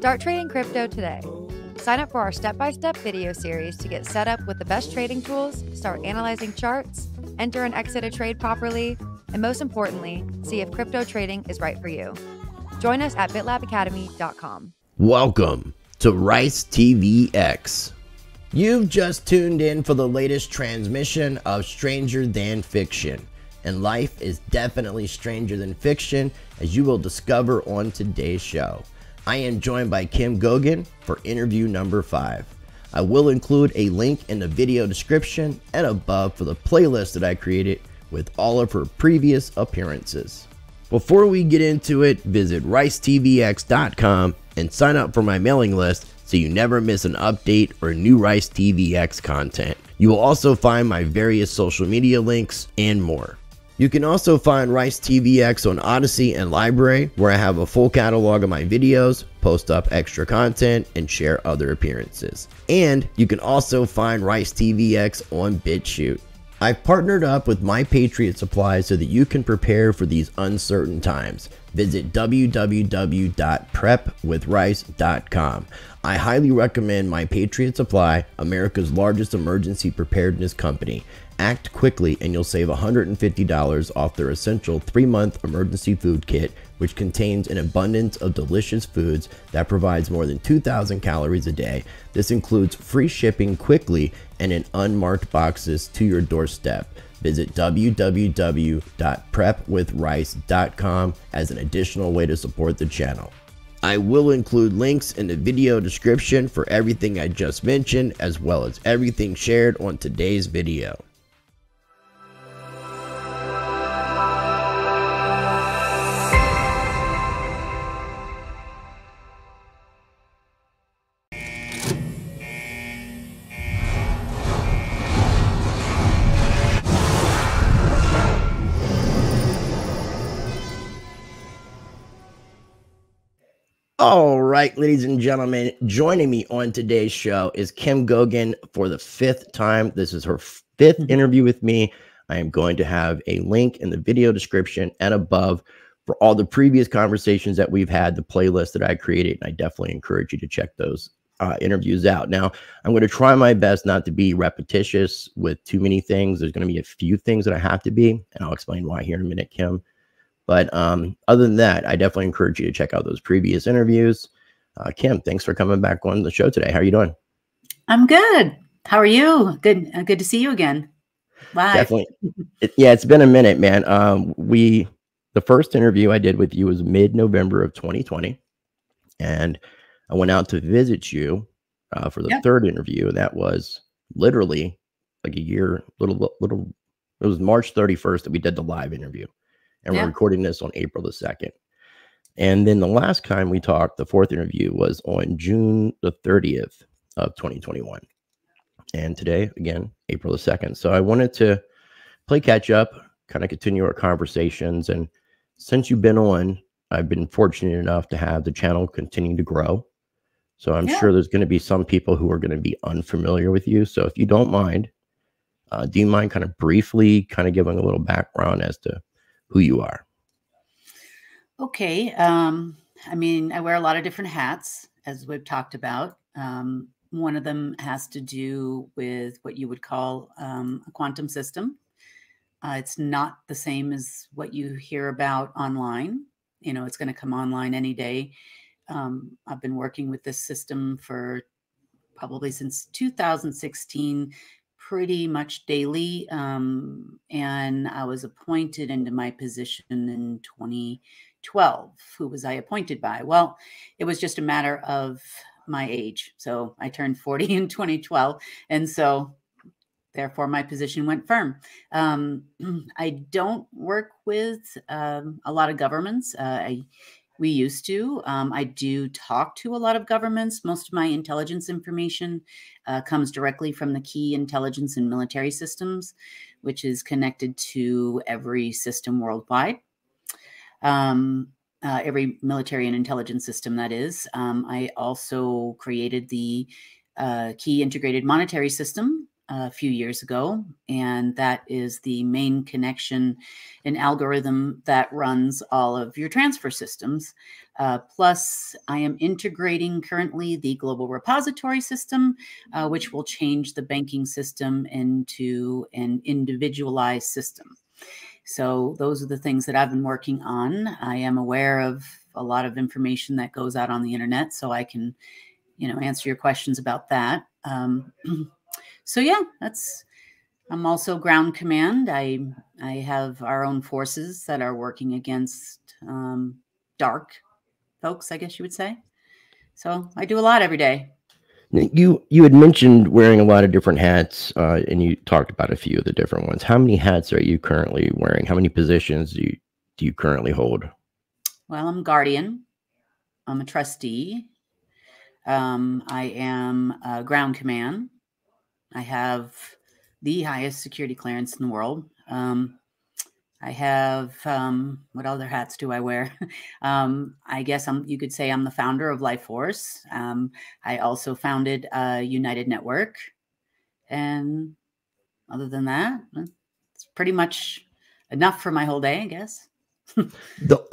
Start trading crypto today. Sign up for our step-by-step video series to get set up with the best trading tools, start analyzing charts, enter and exit a trade properly, and most importantly, see if crypto trading is right for you. Join us at bitlabacademy.com. Welcome to Rice TV X. You've just tuned in for the latest transmission of Stranger Than Fiction, and life is definitely stranger than fiction, as you will discover on today's show. I am joined by Kim Goguen for interview number 5. I will include a link in the video description and above for the playlist that I created with all of her previous appearances. Before we get into it, visit ricetvx.com and sign up for my mailing list so you never miss an update or new Rice TVX content. You will also find my various social media links and more. You can also find Rice TVX on Odyssey and Library, where I have a full catalog of my videos, post up extra content, and share other appearances. And you can also find Rice TVX on BitChute. I've partnered up with My Patriot Supply so that you can prepare for these uncertain times. Visit www.prepwithrice.com. I highly recommend My Patriot Supply, America's largest emergency preparedness company. Act quickly and you'll save $150 off their essential 3-month emergency food kit, which contains an abundance of delicious foods that provides more than 2,000 calories a day. This includes free shipping quickly and in unmarked boxes to your doorstep. Visit www.prepwithrice.com as an additional way to support the channel. I will include links in the video description for everything I just mentioned, as well as everything shared on today's video. All right, ladies and gentlemen, joining me on today's show is Kim Goguen for the 5th time. This is her 5th interview with me. I am going to have a link in the video description and above for all the previous conversations that we've had, the playlist that I created. And I definitely encourage you to check those interviews out. Now, I'm going to try my best not to be repetitious with too many things. There's going to be a few things that I have to be, and I'll explain why here in a minute, Kim. But other than that, I definitely encourage you to check out those previous interviews. Kim, thanks for coming back on the show today. How are you doing? I'm good. How are you? Good. Good to see you again. Live. Definitely. Yeah, it's been a minute, man. The first interview I did with you was mid-November of 2020, and I went out to visit you for the 3rd interview. That was literally like a year, little. It was March 31st that we did the live interview. And we're recording this on April the 2nd. And then the last time we talked, the 4th interview, was on June the 30th of 2021. And today, again, April the 2nd. So I wanted to play catch up, kind of continue our conversations. And since you've been on, I've been fortunate enough to have the channel continue to grow. So I'm sure there's going to be some people who are going to be unfamiliar with you. So if you don't mind, do you mind kind of briefly kind of giving a little background as to who you are? Okay. I mean, I wear a lot of different hats, as we've talked about. One of them has to do with what you would call a quantum system. It's not the same as what you hear about online. You know, it's going to come online any day. I've been working with this system for probably since 2016, pretty much daily. And I was appointed into my position in 2012. Who was I appointed by? Well, it was just a matter of my age. So I turned 40 in 2012. And so therefore my position went firm. I don't work with a lot of governments. We used to. I do talk to a lot of governments. Most of my intelligence information comes directly from the key intelligence and military systems, which is connected to every system worldwide. Every military and intelligence system, that is. I also created the key integrated monetary system a few years ago, and that is the main connection and algorithm that runs all of your transfer systems. Plus, I am integrating currently the global repository system, which will change the banking system into an individualized system. So those are the things that I've been working on. I am aware of a lot of information that goes out on the internet, so I can, answer your questions about that. So yeah, I'm also ground command. I have our own forces that are working against dark folks, I guess you would say. So I do a lot every day. You had mentioned wearing a lot of different hats, and you talked about a few of the different ones. How many hats are you currently wearing? How many positions do you currently hold? Well, I'm guardian. I'm a trustee. I am ground command. I have the highest security clearance in the world. I have, what other hats do I wear? I guess you could say I'm the founder of Life Force. I also founded United Network. And other than that, it's pretty much enough for my whole day, I guess.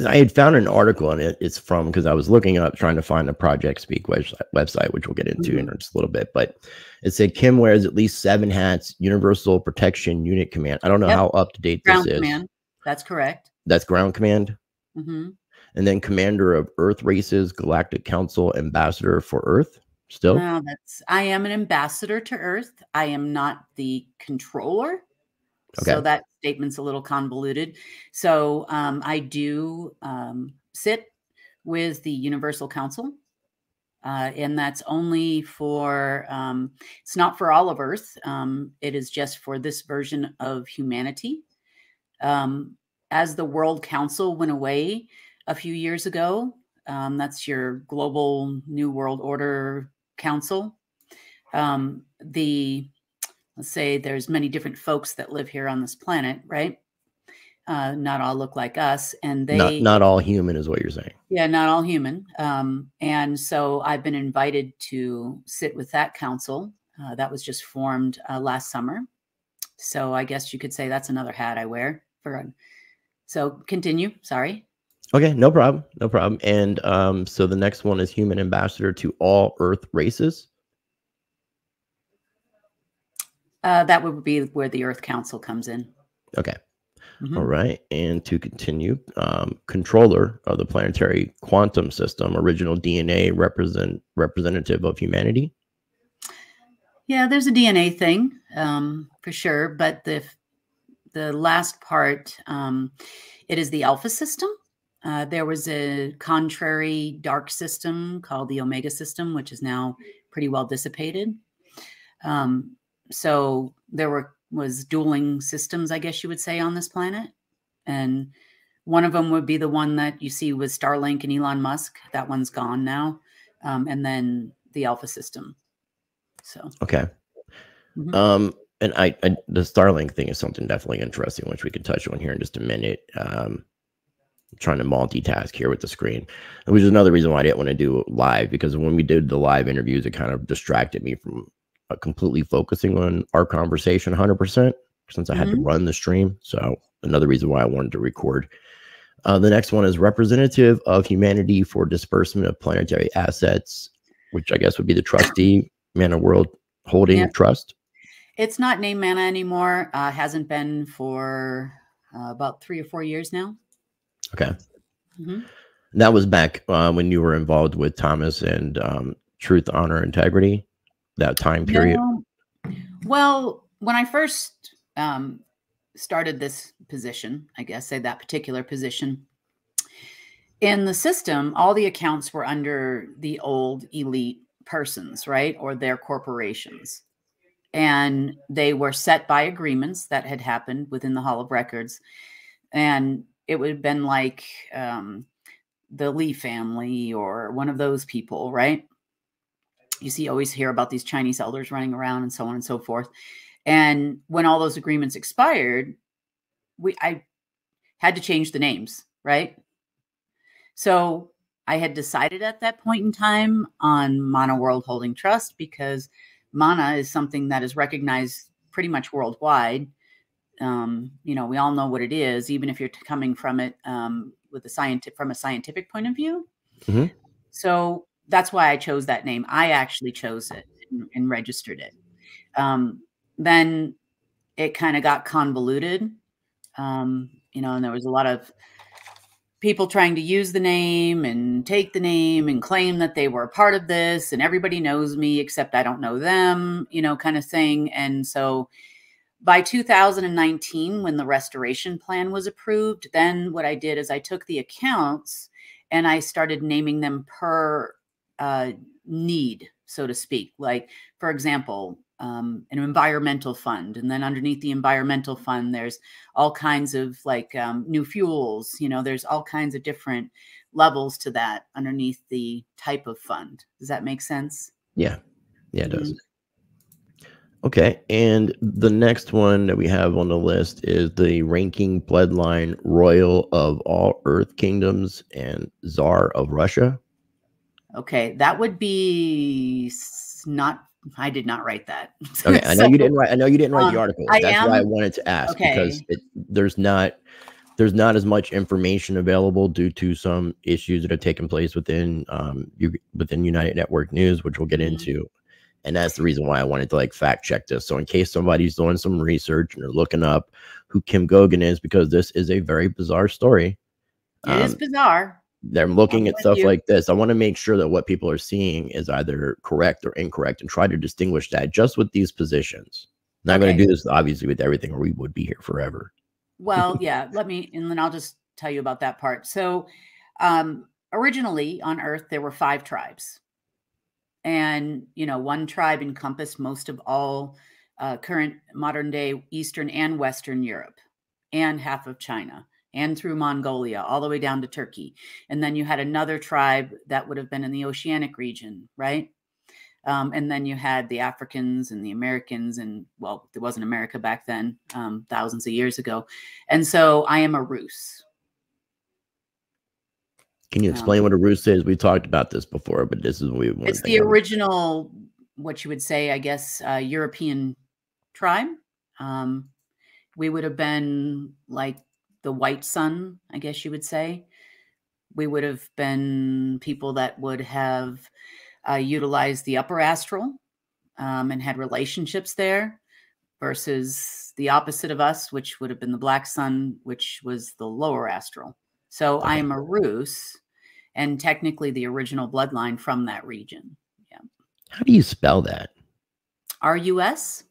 I had found an article on it. It's from, because I was looking up trying to find a Project Speak website, which we'll get into in just a little bit. But it said Kim wears at least 7 hats, Universal Protection Unit Command. I don't know how up to date this is. Ground command. That's correct. That's ground command. Mm-hmm. And then commander of Earth Races, Galactic Council, ambassador for Earth. Still, no, I am an ambassador to Earth. I am not the controller. Okay. So that statement's a little convoluted. So I do sit with the Universal Council, and that's only for, it's not for all of Earth. It is just for this version of humanity. As the World Council went away a few years ago, that's your global New World Order Council. Let's say there's many different folks that live here on this planet, right? Not all look like us, and not all human is what you're saying. Yeah, not all human. And so I've been invited to sit with that council. That was just formed last summer. So I guess you could say that's another hat I wear. So continue. Sorry. Okay, no problem. No problem. And so the next one is human ambassador to all Earth races. That would be where the Earth Council comes in. Okay. Mm-hmm. All right. And to continue, controller of the planetary quantum system, original DNA representative of humanity. Yeah, there's a DNA thing for sure. But the last part, it is the alpha system. There was a contrary dark system called the Omega system, which is now pretty well dissipated. So there was dueling systems, I guess you would say, on this planet. And one of them would be the one that you see with Starlink and Elon Musk. That one's gone now. And then the alpha system. So, okay. Mm-hmm. And the Starlink thing is something definitely interesting, which we could touch on here in just a minute. Trying to multitask here with the screen, which is another reason why I didn't want to do it live, because when we did the live interviews, it kind of distracted me from completely focusing on our conversation 100% since I had to run the stream. So another reason why I wanted to record. The next one is representative of humanity for disbursement of planetary assets, which I guess would be the trustee, Mana World Holding Trust. It's not named Mana anymore. Hasn't been for about 3 or 4 years now. Okay. That was back when you were involved with Thomas and Truth, Honor, Integrity, that time period. No. Well, when I first started this position, I guess, say that particular position, in the system, all the accounts were under the old elite persons, right? Or their corporations. And they were set by agreements that had happened within the Hall of Records. And it would have been like the Lee family or one of those people, right? You always hear about these Chinese elders running around and so on and so forth. And when all those agreements expired, I had to change the names, right? So I had decided at that point in time on Mana World Holding Trust because Mana is something that is recognized pretty much worldwide. You know, we all know what it is, even if you're coming from it with from a scientific point of view. Mm-hmm. So that's why I chose that name. I actually chose it and registered it. Then it kind of got convoluted, you know, and there was a lot of people trying to use the name and take the name and claim that they were a part of this, and everybody knows me except I don't know them, you know, kind of thing. And so by 2019, when the restoration plan was approved, then what I did is I took the accounts and I started naming them per need, so to speak. Like, for example, an environmental fund. And then underneath the environmental fund, there's all kinds of like new fuels. You know, there's all kinds of different levels to that underneath the type of fund. Does that make sense? Yeah. Yeah, it does. Okay, and the next one that we have on the list is the ranking bloodline royal of all Earth kingdoms and Tsar of Russia. Okay, that would be not. I did not write that. Okay, I know you didn't write. I know you didn't write the article. That's why I wanted to ask, because there's not as much information available due to some issues that have taken place within within United Network News, which we'll get into. And that's the reason why I wanted to like fact check this. So in case somebody's doing some research and they're looking up who Kim Goguen is, because this is a very bizarre story. It is bizarre. They're looking at stuff like this. I want to make sure that what people are seeing is either correct or incorrect and try to distinguish that just with these positions. Not going to do this obviously with everything, or we would be here forever. Well, yeah, and then I'll just tell you about that part. So originally on Earth, there were 5 tribes. And, you know, one tribe encompassed most of all current modern day Eastern and Western Europe and half of China and through Mongolia all the way down to Turkey. And then you had another tribe that would have been in the Oceanic region, right? And then you had the Africans and the Americans, and well, there wasn't America back then, thousands of years ago. And so I am a Rus. Can you explain what a Rus is? We talked about this before, but this is what we want. It's the original, what you would say, I guess, European tribe. We would have been like the white sun, I guess you would say. We would have been people that would have utilized the upper astral and had relationships there, versus the opposite of us, which would have been the black sun, which was the lower astral. So I am a Rus, and technically the original bloodline from that region. Yeah. How do you spell that? R-U-S?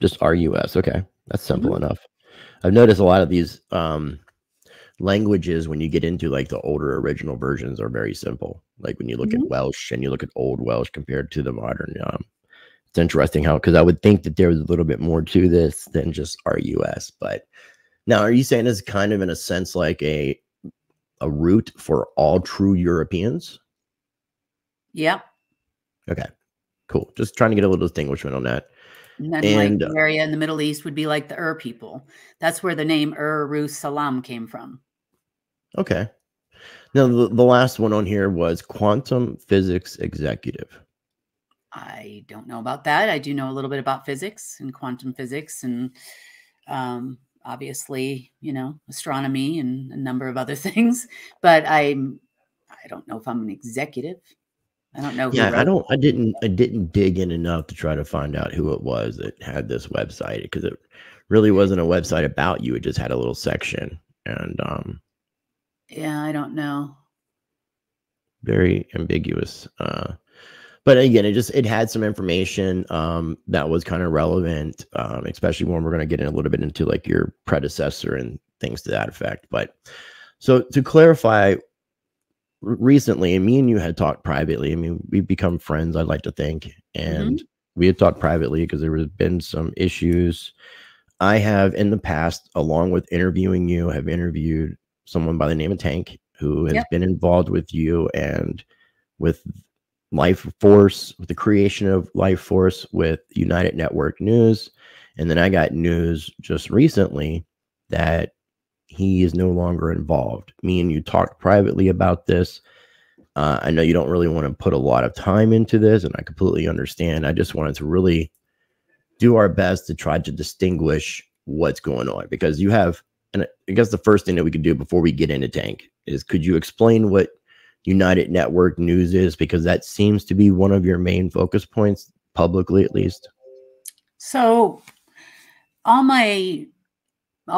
Just R-U-S. Okay. That's simple enough. I've noticed a lot of these languages, when you get into like the older original versions, are very simple. Like when you look at Welsh and you look at Old Welsh compared to the modern, it's interesting how, because I would think that there was a little bit more to this than just R-U-S. But now, are you saying it's kind of in a sense like a route for all true Europeans? Yeah. Okay, cool. Just trying to get a little distinguishment on that. And then like the area in the Middle East would be like the people. That's where the name Rus Salam came from. Okay. Now, the last one on here was quantum physics executive. I don't know about that. I do know a little bit about physics and quantum physics and obviously, you know, astronomy and a number of other things, but I don't know if I'm an executive. I don't know. Yeah, I didn't dig in enough to try to find out who it was that had this website, because it really wasn't a website about you. It just had a little section, and yeah, I don't know. Very ambiguous. But again, it had some information that was kind of relevant, especially when we're going to get in a little bit into like your predecessor and things to that effect. But so to clarify, recently, and me and you had talked privately. I mean, we've become friends, I'd like to think, and we had talked privately because there has been some issues. I have in the past, along with interviewing you, have interviewed someone by the name of Tank, who has been involved with you and with Life Force, with the creation of Life Force with United Network News. And then I got news just recently that he is no longer involved. Me and you talked privately about this. I know you don't really want to put a lot of time into this, and I completely understand. I just wanted to really do our best to try to distinguish what's going on, because you have, and I guess the first thing that we could do before we get into Tank is, could you explain what United Network News is? Because that seems to be one of your main focus points, publicly at least. So all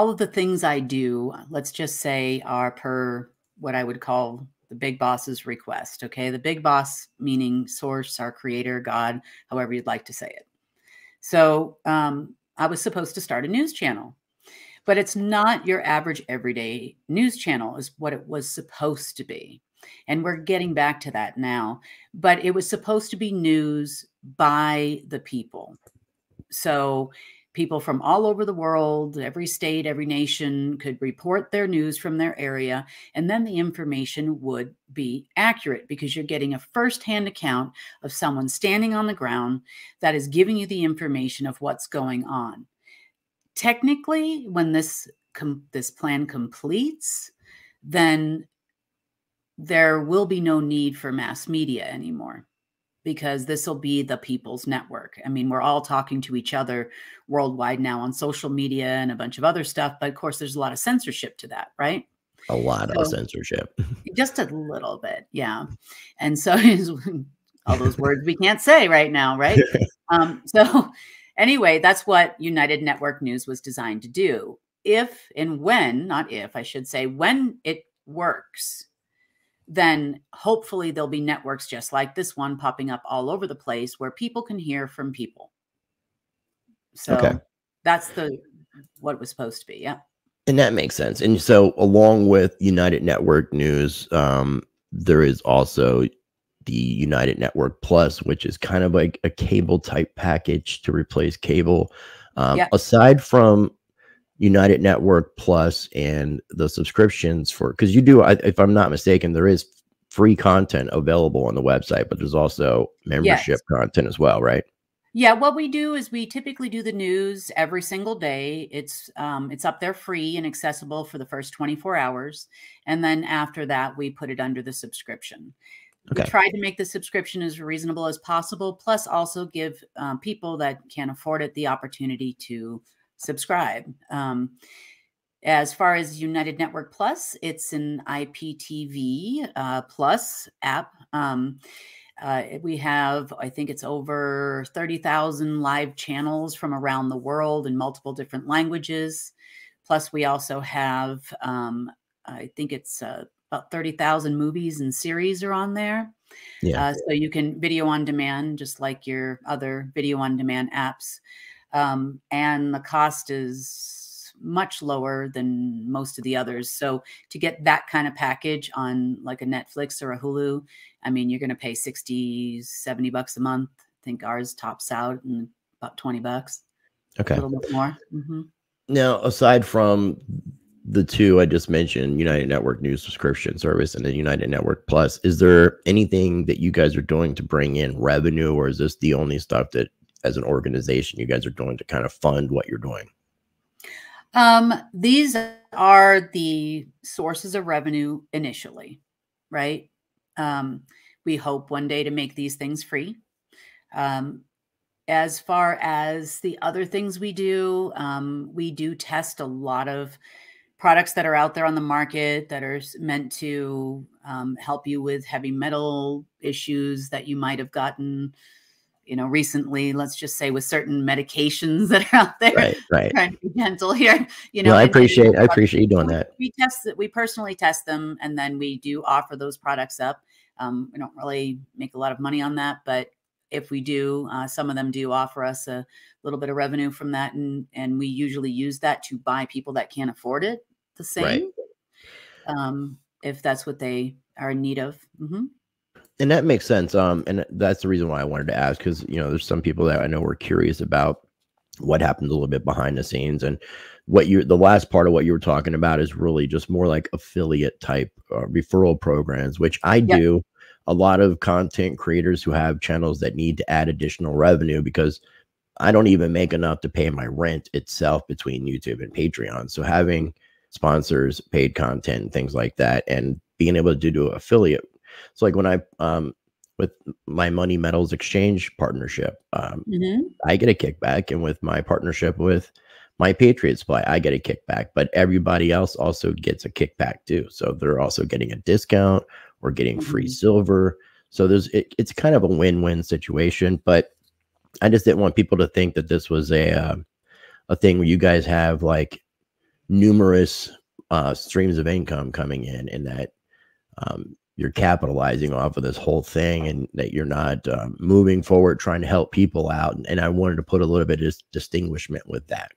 of the things I do, let's just say, are per what I would call the big boss's request. Okay. The big boss, meaning source, our creator, God, however you'd like to say it. So I was supposed to start a news channel, but it's not your average everyday news channel is what it was supposed to be. And we're getting back to that now, but it was supposed to be news by the people. So people from all over the world, every state, every nation could report their news from their area, and then the information would be accurate because you're getting a firsthand account of someone standing on the ground that is giving you the information of what's going on. Technically, when this plan completes, then there will be no need for mass media anymore, because this will be the people's network. I mean, we're all talking to each other worldwide now on social media and a bunch of other stuff. But of course, there's a lot of censorship to that, right? A lot of censorship. Just a little bit, yeah. And so all those words we can't say right now, right? So anyway, that's what United Network News was designed to do. If and when, not if, I should say, when it works, then hopefully there'll be networks just like this one popping up all over the place where people can hear from people. So that's what it was supposed to be. Yeah. And that makes sense. And so along with United Network News, there is also the United Network Plus, which is kind of like a cable type package to replace cable. Aside from United Network Plus and the subscriptions for, because you do, if I'm not mistaken, there is free content available on the website, but there's also membership content as well, right? Yeah, what we do is we typically do the news every single day. It's up there free and accessible for the first 24 hours. And then after that, we put it under the subscription. We try to make the subscription as reasonable as possible, plus also give people that can't afford it the opportunity to subscribe. As far as United Network Plus, it's an IPTV Plus app. We have, I think it's over 30,000 live channels from around the world in multiple different languages. Plus, we also have, I think it's about 30,000 movies and series are on there. Yeah. So you can video on demand, just like your other video on demand apps. And the cost is much lower than most of the others. So to get that kind of package on like a Netflix or a Hulu, I mean, you're going to pay 60, 70 bucks a month. I think ours tops out in about 20 bucks. Okay. A little bit more. Mm-hmm. Now, aside from the two I just mentioned, United Network News subscription service and the United Network Plus, is there anything that you guys are doing to bring in revenue, or is this the only stuff that as an organization you guys are doing to kind of fund what you're doing? These are the sources of revenue initially, right? We hope one day to make these things free. As far as the other things we do test a lot of products that are out there on the market that are meant to help you with heavy metal issues that you might have gotten, recently, let's just say with certain medications that are out there. Right. Trying to be gentle here. No, I appreciate you doing that. We test it. We personally test them, and then we do offer those products up. We don't really make a lot of money on that, but if we do, some of them do offer us a little bit of revenue from that, and we usually use that to buy people that can't afford it the same, if that's what they are in need of. Mm-hmm. And that makes sense. And that's the reason why I wanted to ask, because, there's some people that I know were curious about what happens a little bit behind the scenes. And the last part of what you were talking about is really just more like affiliate type referral programs, which I do. A lot of content creators who have channels that need to add additional revenue, because I don't even make enough to pay my rent itself between YouTube and Patreon. So having sponsors, paid content, and things like that, and being able to do affiliate, So like when I with my Money Metals Exchange partnership, I get a kickback, and with my partnership with my Patriot Supply, I get a kickback, but everybody else also gets a kickback too. So they're also getting a discount or getting free silver. So it's kind of a win-win situation, but I just didn't want people to think that this was a thing where you guys have like numerous streams of income coming in, and that you're capitalizing off of this whole thing, and that you're not moving forward trying to help people out. And I wanted to put a little bit of distinguishment with that.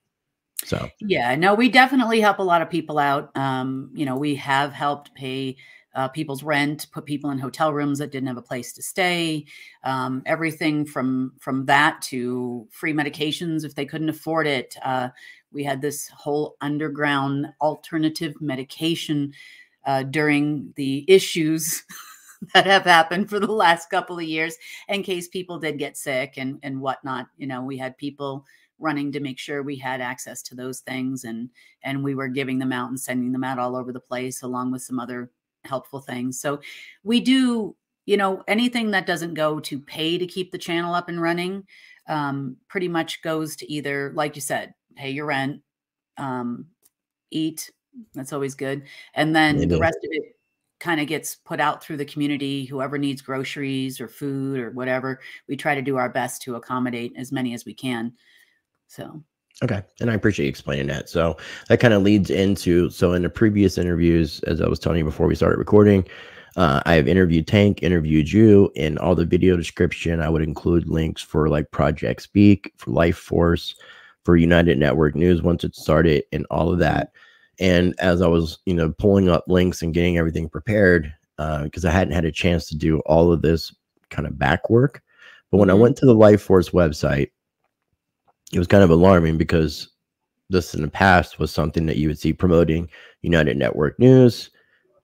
So yeah, no, we definitely help a lot of people out. You know, we have helped pay people's rent, put people in hotel rooms that didn't have a place to stay, everything from that to free medications if they couldn't afford it. We had this whole underground alternative medication during the issues that have happened for the last couple of years, in case people did get sick and whatnot. You know, we had people running to make sure we had access to those things, and we were giving them out and sending them out all over the place, along with some other helpful things. So we do, you know, anything that doesn't go to pay to keep the channel up and running, pretty much goes to either, like you said, pay your rent, eat. That's always good. And then the rest of it kind of gets put out through the community. Whoever needs groceries or food or whatever, we try to do our best to accommodate as many as we can. So. Okay. And I appreciate you explaining that. So that kind of leads into, so in the previous interviews, as I was telling you before we started recording, I have interviewed Tank, interviewed you. In all the video description, I would include links for like Project Speak, for Life Force, for United Network News once it started, and all of that. And as I was, you know, pulling up links and getting everything prepared, because I hadn't had a chance to do all of this kind of back work. But when I went to the Life Force website, it was kind of alarming, because this in the past was something that you would see promoting United Network News.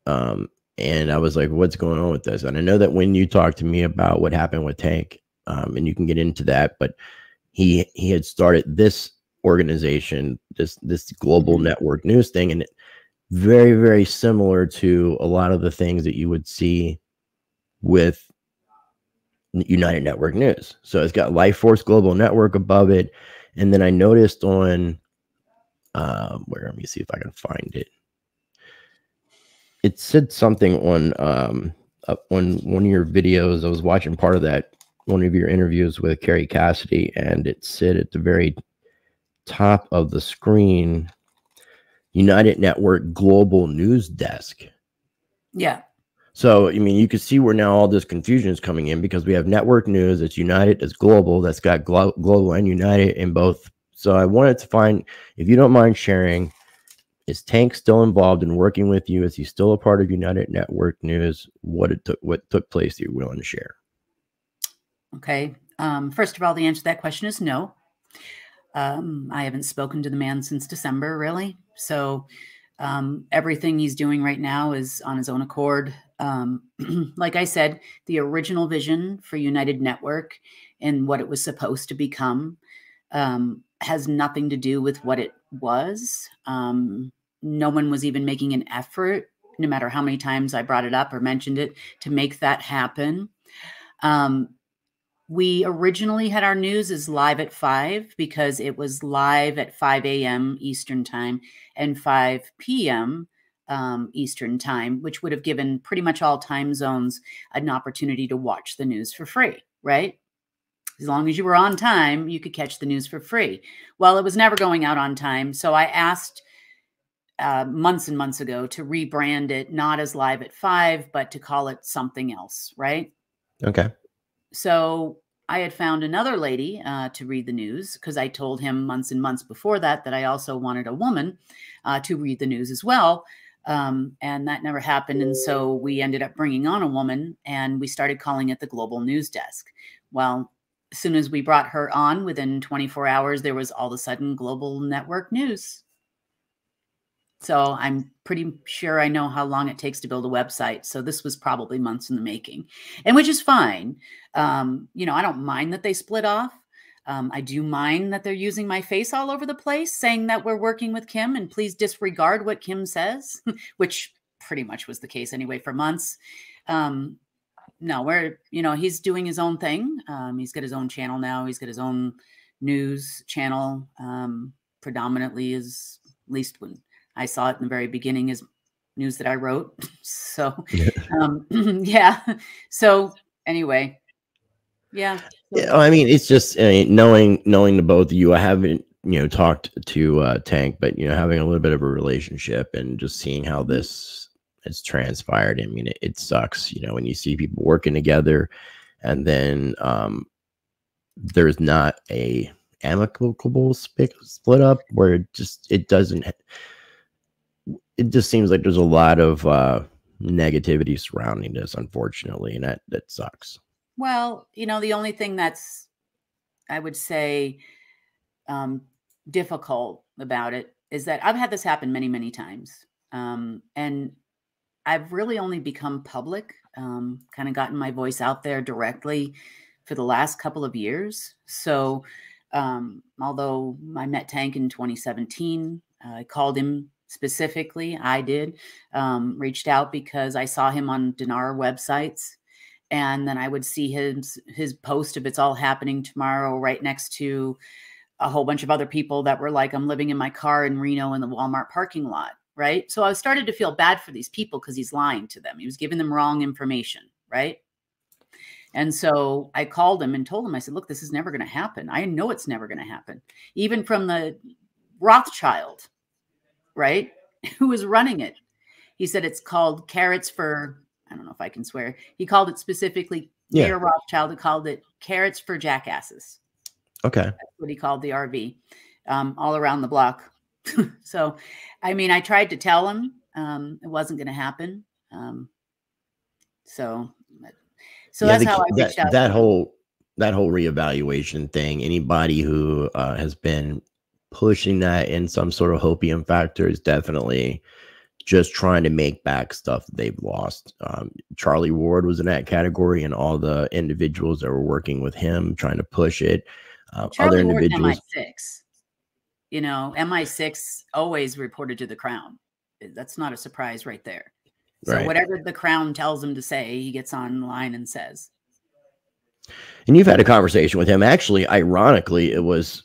And I was like, what's going on with this? And I know that when you talked to me about what happened with Tank, and you can get into that, but he had started this organization, this global network news thing, and very, very similar to a lot of the things that you would see with United Network News. So it's got Life Force Global Network above it. And then I noticed on where, let me see if I can find it. It said something on one of your videos. I was watching part of that, one of your interviews with Carrie Cassidy, and it said at the very top of the screen, United Network Global News Desk. Yeah. So, I mean, you can see where now all this confusion is coming in, because we have network news that's United, that's global, that's got global and United in both. So I wanted to find, if you don't mind sharing, is Tank still involved in working with you? Is he still a part of United Network News? What took place? You're willing to share? Okay. First of all, the answer to that question is no. I haven't spoken to the man since December, really. So everything he's doing right now is on his own accord. Like I said, the original vision for United Network and what it was supposed to become has nothing to do with what it was. No one was even making an effort, no matter how many times I brought it up or mentioned it, to make that happen. We originally had our news as live at 5 because it was live at 5 a.m. Eastern time and 5 p.m. Eastern time, which would have given pretty much all time zones an opportunity to watch the news for free, right? As long as you were on time, you could catch the news for free. Well, it was never going out on time. So I asked months and months ago to rebrand it, not as live at 5, but to call it something else, right? Okay. So I had found another lady to read the news, because I told him months and months before that I also wanted a woman to read the news as well. And that never happened. And so we ended up bringing on a woman, and we started calling it the Global News Desk. Well, as soon as we brought her on, within 24 hours, there was all of a sudden Global Network News. So I'm pretty sure I know how long it takes to build a website. So this was probably months in the making, and which is fine. You know, I don't mind that they split off. I do mind that they're using my face all over the place, saying that we're working with Kim and please disregard what Kim says, which pretty much was the case anyway for months. no, we're, he's doing his own thing. He's got his own channel now. He's got his own news channel. Predominantly is, at least when I saw it in the very beginning, is news that I wrote. So, yeah. So anyway, yeah. Yeah, I mean, it's just knowing the both of you. I haven't talked to Tank, but having a little bit of a relationship and just seeing how this has transpired. I mean, it sucks, when you see people working together, and then there's not a amicable split up where it just seems like there's a lot of negativity surrounding this, unfortunately, and that sucks. Well, the only thing that's, I would say, difficult about it is that I've had this happen many, many times. And I've really only become public, kind of gotten my voice out there directly for the last couple of years. So although I met Tank in 2017, I called him specifically. I did, reached out because I saw him on Dinar websites. And then I would see his post of "It's all happening tomorrow" right next to a whole bunch of other people that were like, "I'm living in my car in Reno in the Walmart parking lot." Right. So I started to feel bad for these people because he's lying to them. He was giving them wrong information. Right. And so I called him and told him, I said, "Look, this is never going to happen. I know it's never going to happen." Even from the Rothschild, right, who was running it. He said it's called carrots for, I don't know if I can swear. He called it specifically, Mayor Rothschild had called it carrots for jackasses. Okay. That's what he called the RV, all around the block. So, I mean, I tried to tell him it wasn't going to happen. So that's how I reached out. That whole reevaluation thing, anybody who has been pushing that in some sort of hopium factor is definitely just trying to make back stuff that they've lost. Charlie Ward was in that category, and all the individuals that were working with him trying to push it. Charlie other individuals. MI6. MI6 always reported to the Crown. That's not a surprise right there. So whatever the Crown tells him to say, he gets online and says. And you've had a conversation with him. Actually, ironically, it was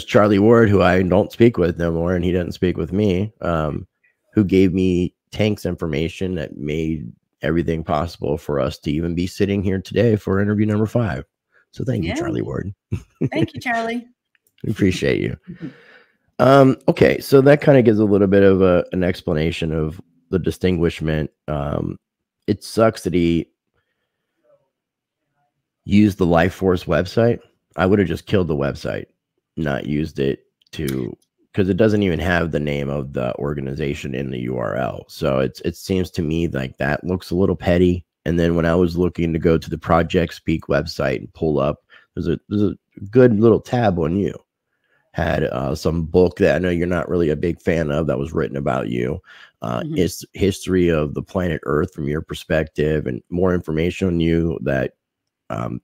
Charlie Ward, who I don't speak with no more, and he doesn't speak with me, who gave me Tank's information that made everything possible for us to even be sitting here today for interview number 5. So thank you, Charlie Ward. Thank you, Charlie. We appreciate you. Okay, so that kind of gives a little bit of an explanation of the distinguishment. It sucks that he used the Life Force website. I would have just killed the website, not used it because it doesn't even have the name of the organization in the URL. So it seems to me like that looks a little petty. And then when I was looking to go to the Project Speak website and pull up, there's a good little tab on you. Had some book that I know you're not really a big fan of that was written about you. It's history of the planet Earth from your perspective, and more information on you. That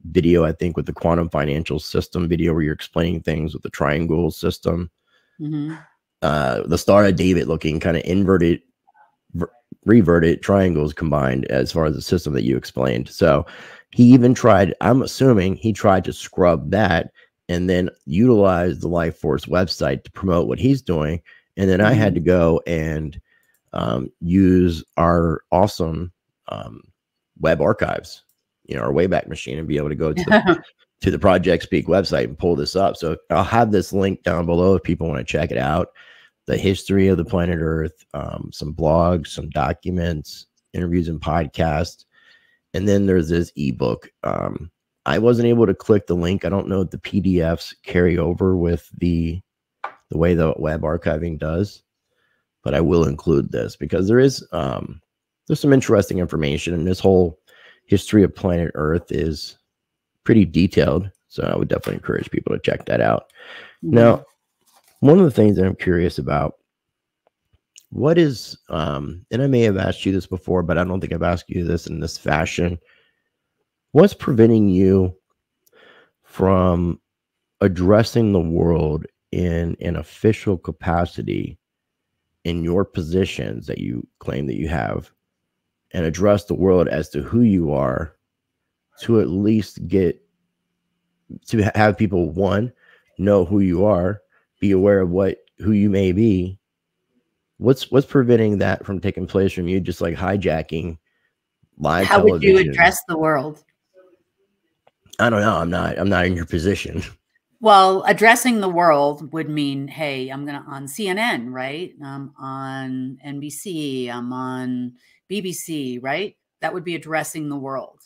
video, I think, with the quantum financial system video where you're explaining things with the triangle system. The Star of David looking kind of inverted, reverted triangles combined as far as the system that you explained. So he even tried, I'm assuming he tried to scrub that and then utilize the Life Force website to promote what he's doing. And then I had to go and use our awesome web archives, our Wayback Machine, and be able to go to the Project Speak website and pull this up. So I'll have this link down below if people want to check it out. The history of the planet Earth, some blogs, some documents, interviews and podcasts. And then there's this ebook. I wasn't able to click the link. I don't know if the PDFs carry over with the way the web archiving does, but I will include this because there's some interesting information, and this whole history of planet Earth is pretty detailed. So I would definitely encourage people to check that out. Now, one of the things that I'm curious about, what is, and I may have asked you this before, but I don't think I've asked you this in this fashion. What's preventing you from addressing the world in an official capacity in your positions that you claim that you have and address the world as to who you are, to at least get to have people, one, know who you are, be aware of who you may be. What's preventing that from taking place from you just like hijacking live How would you television? address the world? I don't know. I'm not in your position. Well, addressing the world would mean, hey, I'm gonna on CNN, right? I'm on NBC, I'm on BBC, right? That would be addressing the world.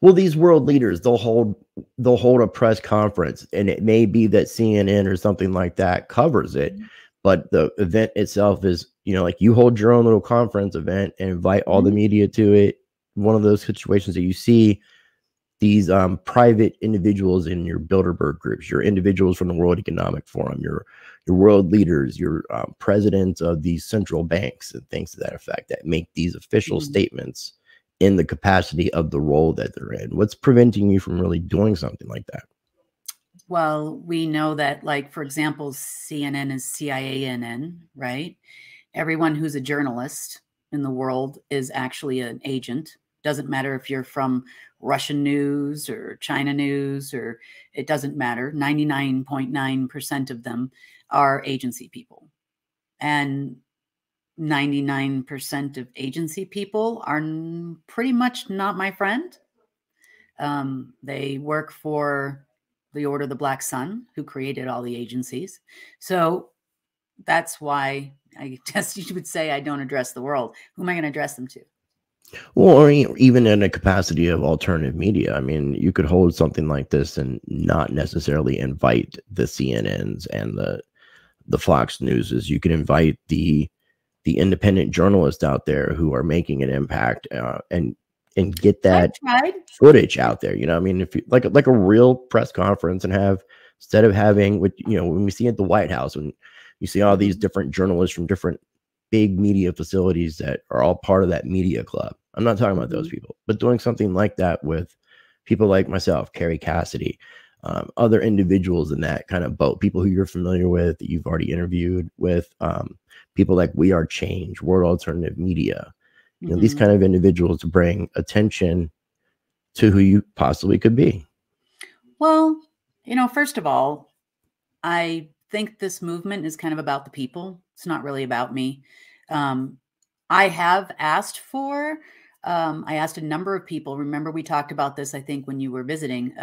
Well, these world leaders, they'll hold a press conference, and it may be that CNN or something like that covers it, but the event itself is, like you hold your own little conference event and invite all the media to it. One of those situations that you see these private individuals in your Bilderberg groups, your individuals from the World Economic Forum, your world leaders, your presidents of these central banks and things to that effect that make these official statements in the capacity of the role that they're in. What's preventing you from really doing something like that? Well, we know that, like, for example, CNN is CIANN, right? Everyone who's a journalist in the world is actually an agent. Doesn't matter if you're from Russian news or China news, or it doesn't matter. 99.9% of them are agency people. And 99% of agency people are pretty much not my friend. They work for the Order of the Black Sun, who created all the agencies. So that's why I guess you would say I don't address the world. Who am I going to address them to? Well, or even in a capacity of alternative media. I mean, you could hold something like this and not necessarily invite the CNNs and the Fox Newses. You can invite the independent journalists out there who are making an impact and get that footage out there. I mean, if you like a real press conference and have, instead of having what when we see at the White House, when you see all these different journalists from different big media facilities that are all part of that media club. I'm not talking about those people, but doing something like that with people like myself, Carrie Cassidy, other individuals in that kind of boat, people who you're familiar with, that you've already interviewed with, people like We Are Change, World Alternative Media, these kind of individuals to bring attention to who you possibly could be. Well, first of all, I think this movement is kind of about the people. It's not really about me. I have asked for, I asked a number of people. Remember, we talked about this, I think, when you were visiting.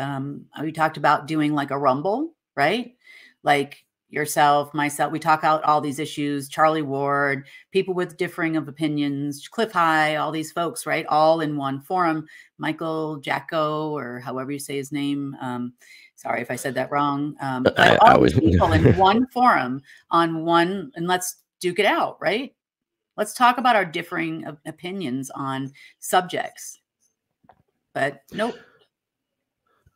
We talked about doing like a rumble, right? Like yourself, myself. We talk out all these issues, Charlie Ward, people with differing of opinions, Cliff High, all these folks, right? All in one forum. Michael Jacko, or however you say his name. Sorry if I said that wrong. But all these people in one forum on one, and let's duke it out, right? Let's talk about our differing opinions on subjects. But nope.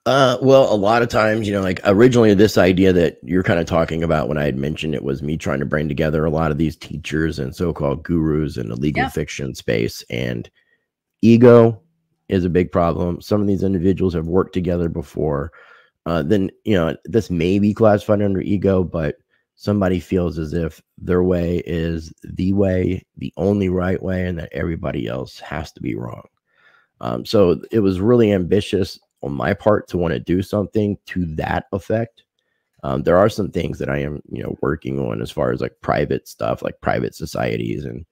Well, a lot of times, like originally this idea that you're kind of talking about when I had mentioned it was me trying to bring together a lot of these teachers and so-called gurus in the legal fiction space, and ego is a big problem. Some of these individuals have worked together before. Then, this may be classified under ego, but somebody feels as if their way is the way, the only right way, and that everybody else has to be wrong. So it was really ambitious on my part to want to do something to that effect. There are some things that I am, working on as far as like private stuff, like private societies, and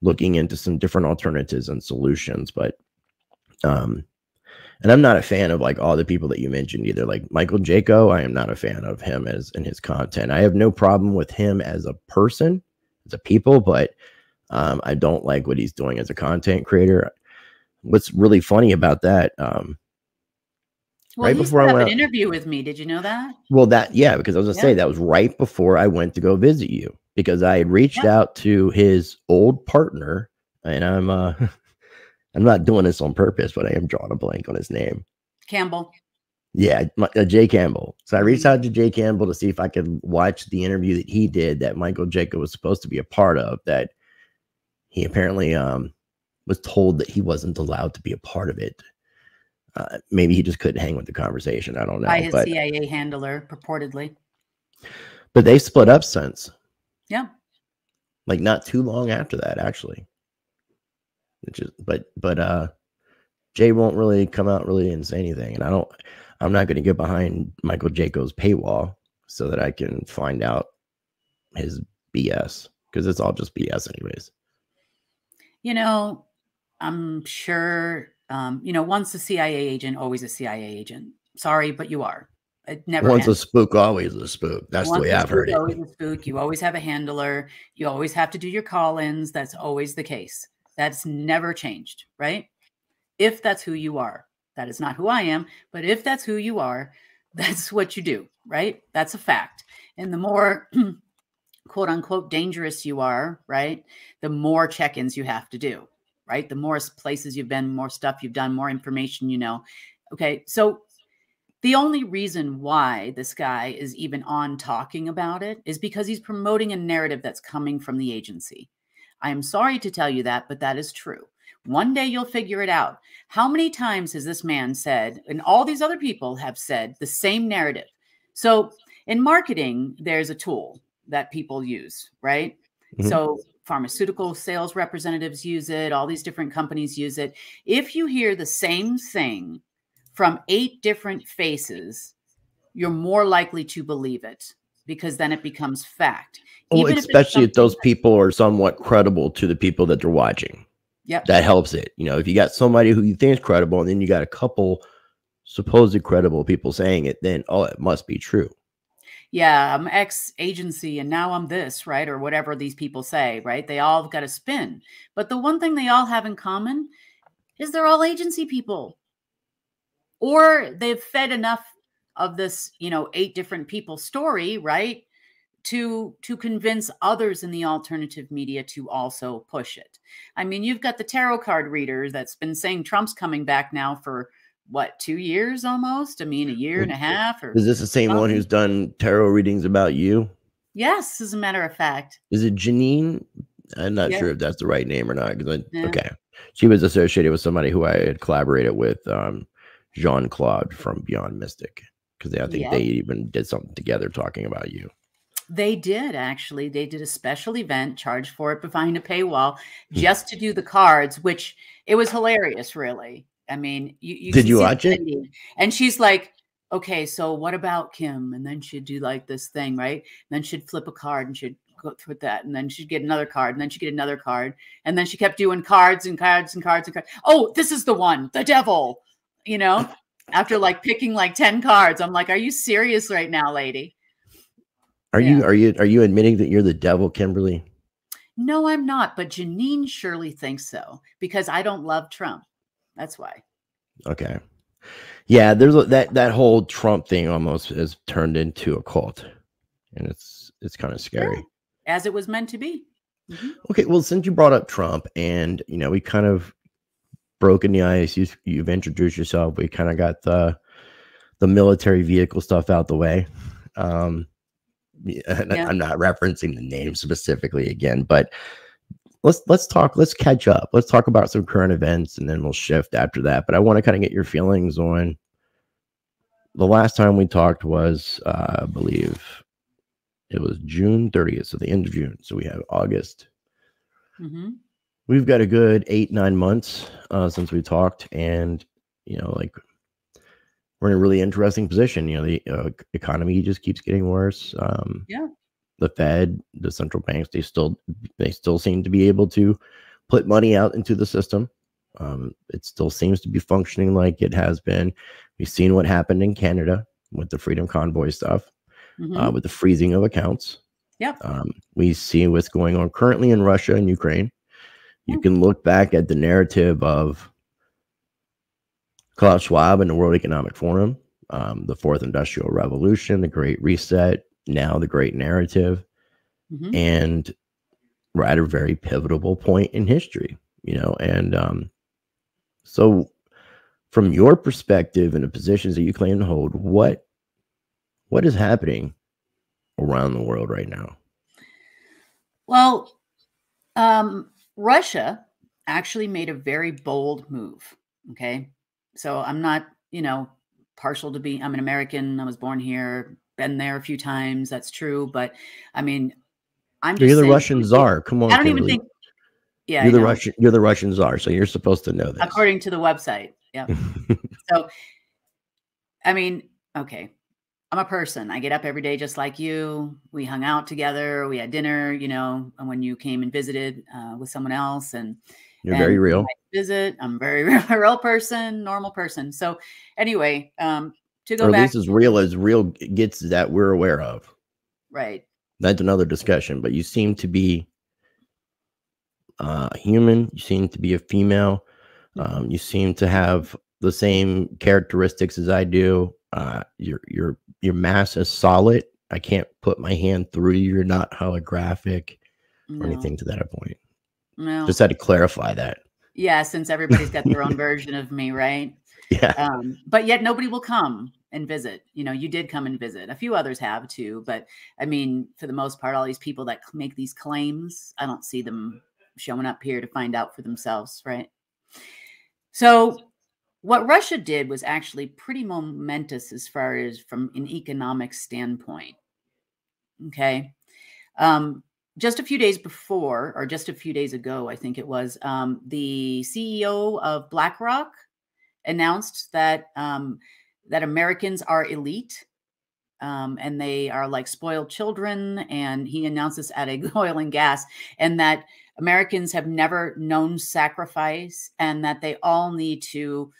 looking into some different alternatives and solutions. But, and I'm not a fan of like all the people that you mentioned either. Like Michael Jacko, I am not a fan of him as in his content. I have no problem with him as a person, as a people, but I don't like what he's doing as a content creator. What's really funny about that? Well, right he before set I up went an interview with me. Did you know that? Well, because I was gonna say that was right before I went to go visit you, because I had reached out to his old partner, and I'm not doing this on purpose, but I am drawing a blank on his name. Campbell. Yeah, Jay Campbell. So I reached out to Jay Campbell to see if I could watch the interview that he did that Michael Jacko was supposed to be a part of, that he apparently was told that he wasn't allowed to be a part of it. Maybe he just couldn't hang with the conversation. I don't know. By his CIA handler, purportedly. But they split up since. Yeah. Like not too long after that, actually. which is, but Jay won't really come out really and say anything. And I'm not going to get behind Michael Jaco's paywall so that I can find out his BS, because it's all just BS anyways. You know, I'm sure, once a CIA agent, always a CIA agent. Sorry, but you are. It never Once a ends. spook, always a spook. That's the Once way a I've heard spook, it. always a spook. You always have a handler. You always have to do your call-ins. That's always the case. That's never changed, right? If that's who you are. That is not who I am, but if that's who you are, that's what you do, right? That's a fact. And the more quote unquote dangerous you are, right, the more check-ins you have to do, right? The more places you've been, more stuff you've done, more information you know. Okay, so the only reason why this guy is even on talking about it is because he's promoting a narrative that's coming from the agency. I am sorry to tell you that, but that is true. One day you'll figure it out. How many times has this man said, and all these other people have said, the same narrative? So in marketing, there's a tool that people use, right? Mm-hmm. So pharmaceutical sales representatives use it. All these different companies use it. If you hear the same thing from 8 different faces, you're more likely to believe it, because then it becomes fact. Well, especially if those people are somewhat credible to the people that they're watching. Yep. That helps it. You know, if you got somebody who you think is credible and then you got a couple supposed credible people saying it, then, oh, it must be true. Yeah, I'm X agency and now I'm this, right? Or whatever these people say, right? They all got a spin. But the one thing they all have in common is they're all agency people. Or they've fed enough of this, 8 different people story, right? To convince others in the alternative media to also push it. I mean, you've got the tarot card reader that's been saying Trump's coming back now for what, 2 years almost? I mean, a year and a half. Or is this the same one who's done tarot readings about you? Yes, as a matter of fact. Is it Janine? I'm not sure if that's the right name or not. Okay. She was associated with somebody who I had collaborated with, Jean-Claude from Beyond Mystic, because I think they even did something together talking about you. They did, actually. They did a special event, charged for it behind a paywall, just to do the cards, which it was hilarious, really. I mean, you did you watch it? And she's like, okay, so what about Kim? And then she'd do like this thing, right? And then she'd flip a card and she'd go through that. And then she'd get another card. And then she'd get another card. And then she kept doing cards and cards and cards and cards. Oh, this is the one, the devil, after like picking like 10 cards. I'm like, are you serious right now, lady? Are you admitting that you're the devil, Kimberly? No, I'm not. But Janine surely thinks so, because I don't love Trump. That's why. Okay. Yeah, there's that whole Trump thing almost has turned into a cult, and it's kind of scary. Yeah, as it was meant to be. Mm-hmm. Okay, well, since you brought up Trump, and we kind of broken the ice, you've introduced yourself. We kind of got the military vehicle stuff out the way. I'm not referencing the name specifically again, but let's catch up. Let's talk about some current events, and then we'll shift after that. But I want to kind of get your feelings on the last time we talked was, I believe it was June 30th, so the end of June. So we have August. Mm-hmm. We've got a good 8-9 months since we talked, and we're in a really interesting position. The economy just keeps getting worse. The Fed, the central banks, they still seem to be able to put money out into the system. It still seems to be functioning like it has been. We've seen what happened in Canada with the Freedom Convoy stuff, with the freezing of accounts. Yeah. We see what's going on currently in Russia and Ukraine. You can look back at the narrative of Klaus Schwab and the World Economic Forum, the Fourth Industrial Revolution, the Great Reset, now the Great Narrative. And we're at a very pivotal point in history, and so from your perspective and the positions that you claim to hold, what is happening around the world right now? Well, Russia actually made a very bold move. Okay. So I'm not, partial to being, I'm an American. I was born here, been there a few times. That's true. But I mean, I'm just You're the saying, Russian czar. Come on. I don't Kimberly. even think, Yeah, I know. You're the Russian czar, so you're supposed to know this. According to the website. Yeah. So, I mean, okay. I'm a person. I get up every day just like you. We hung out together. We had dinner, you know, and when you came and visited with someone else, and You're very real. I visit. I'm very real person, normal person. So anyway, to go or at back, least as real gets that we're aware of. right? That's another discussion. But you seem to be human. You seem to be a female. You seem to have the same characteristics as I do. Your mass is solid. I can't put my hand through you. You're not holographic or anything to that point. No. Just had to clarify that. Yeah, since everybody's got their own version of me, right? Yeah. But yet nobody will come and visit. You know, you did come and visit. A few others have too, but I mean, for the most part, all these people that make these claims, I don't see them showing up here to find out for themselves, right? So what Russia did was actually pretty momentous as far as from an economic standpoint. Okay. Just a few days before, or just a few days ago, I think it was, the CEO of BlackRock announced that that Americans are elite, and they are like spoiled children. And he announced this at a oil and gas, and that Americans have never known sacrifice, and that they all need to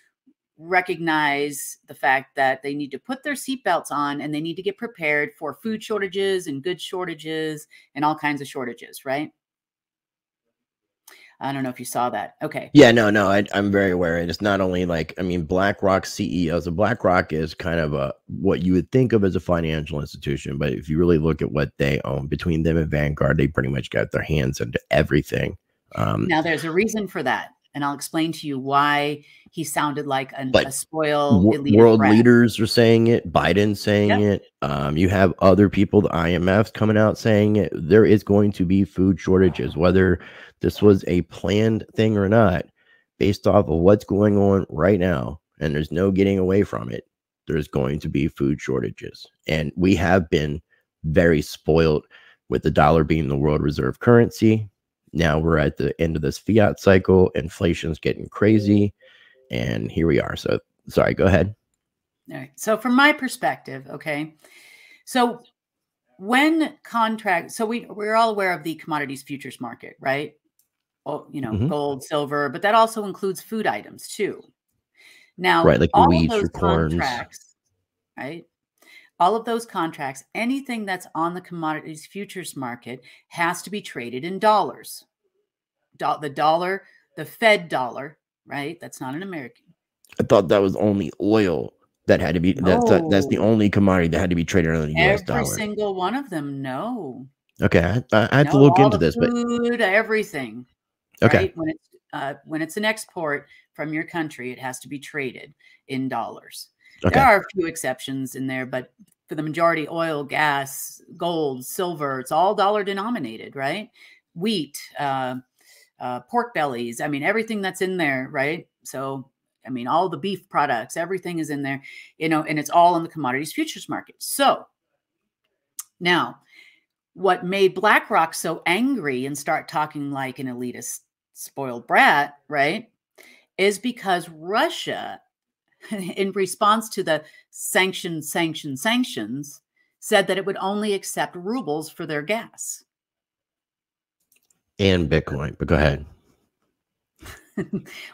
recognize the fact that they need to put their seatbelts on, and they need to get prepared for food shortages and goods shortages and all kinds of shortages, right? I don't know if you saw that. Okay. Yeah, no, I'm very aware. And it's not only like, I mean, BlackRock CEOs. So BlackRock is kind of what you would think of as a financial institution. But if you really look at what they own, between them and Vanguard, they pretty much got their hands into everything. Now, there's a reason for that. And I'll explain to you why he sounded like a spoiled elite world brat. leaders are saying it. Biden's saying it. You have other people, the IMF's coming out saying it. There is going to be food shortages, whether this was a planned thing or not, based off of what's going on right now. And there's no getting away from it. There's going to be food shortages. And we have been very spoiled with the dollar being the world reserve currency. Now we're at the end of this fiat cycle. Inflation's getting crazy. And here we are. So, sorry, go ahead. All right. So from my perspective, okay. So when contract, so we're all aware of the commodities futures market, right? Oh, you know, gold, silver, but that also includes food items too. Now, right, like all the of wheats, those your corns, contracts, right? All of those contracts, anything that's on the commodities futures market has to be traded in dollars. The dollar, the Fed dollar, right? That's not an American. I thought that was only oil that had to be, that's the only commodity that had to be traded on the US dollar. Every single one of them, no. Okay, I have to look into this. Food, everything. Okay. Right? When it's an export from your country, it has to be traded in dollars. Okay. There are a few exceptions in there, but for the majority, oil, gas, gold, silver, it's all dollar denominated, right? Wheat, pork bellies. I mean, everything that's in there, right? So, I mean, all the beef products, everything is in there, you know, and it's all in the commodities futures market. So now what made BlackRock so angry and start talking like an elitist spoiled brat, right, is because Russia, in response to the sanctions, said that it would only accept rubles for their gas. And Bitcoin, but go ahead.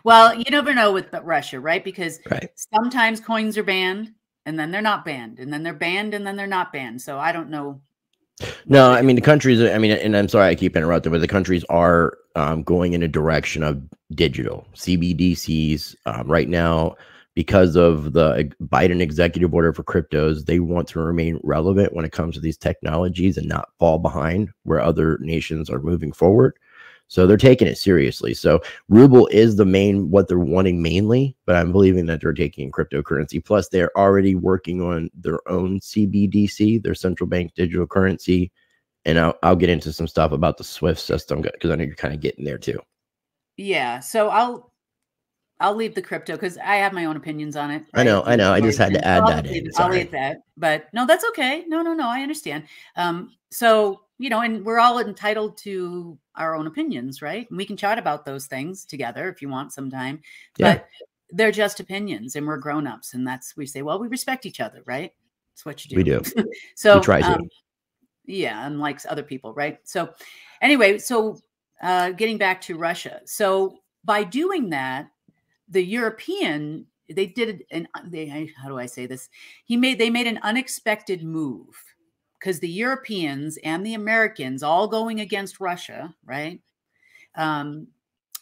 Well, you never know with Russia, right? Because sometimes coins are banned and then they're not banned, and then they're banned and then they're not banned. So I don't know. No, I mean, the countries, I mean, and I'm sorry I keep interrupting, but the countries are going in a direction of digital CBDCs right now. Because of the Biden executive order for cryptos, they want to remain relevant when it comes to these technologies and not fall behind where other nations are moving forward. So they're taking it seriously. So ruble is what they're wanting mainly, but I'm believing that they're taking cryptocurrency. Plus, they're already working on their own CBDC, their central bank digital currency. And I'll get into some stuff about the SWIFT system because I know you're kind of getting there too. Yeah. So I'll leave the crypto because I have my own opinions on it. Right? I know. I just had to add that in. I'll leave that, but no, that's okay. No, I understand. So you know, and we're all entitled to our own opinions, right? And we can chat about those things together if you want sometime, Yeah. but they're just opinions and we're grown-ups. And we say, well, we respect each other, right? That's what you do. We do. So, we try to. Yeah, unlike other people, right? So anyway, getting back to Russia. So by doing that, the European, they did how do I say this? They made an unexpected move, because the Europeans and the Americans all going against Russia, right?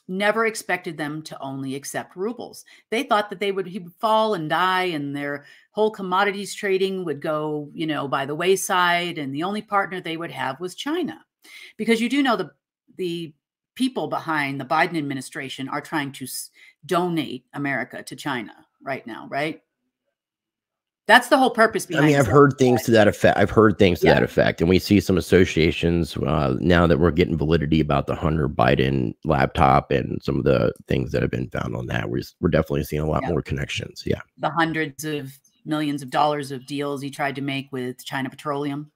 Never expected them to only accept rubles. They thought that he would fall and die, and their whole commodities trading would go, you know, by the wayside, and the only partner they would have was China. Because you do know the people behind the Biden administration are trying to donate America to China right now, right? That's the whole purpose behind it. I mean, I've heard things to that effect. That effect. And we see some associations now that we're getting validity about the Hunter Biden laptop and some of the things that have been found on that. We're definitely seeing a lot more connections. Yeah. The hundreds of millions of dollars of deals he tried to make with China Petroleum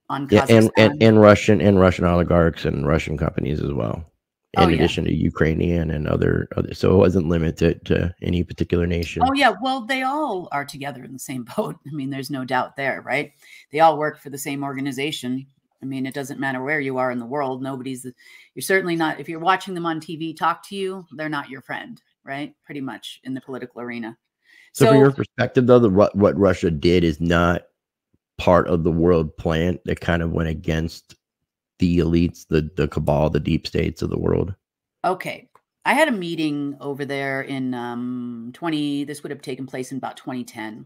on Kazakhstan. And Russian oligarchs and Russian companies as well. In addition to Ukrainian and other, so it wasn't limited to any particular nation. Oh yeah, well, they all are together in the same boat. I mean, there's no doubt there, right? They all work for the same organization. I mean, it doesn't matter where you are in the world. You're certainly not, if you're watching them on TV talk to you, they're not your friend, right? Pretty much in the political arena. So from your perspective, though, what Russia did is not part of the world plan that kind of went against the elites, the cabal, the deep states of the world? Okay. I had a meeting over there in this would have taken place in about 2010.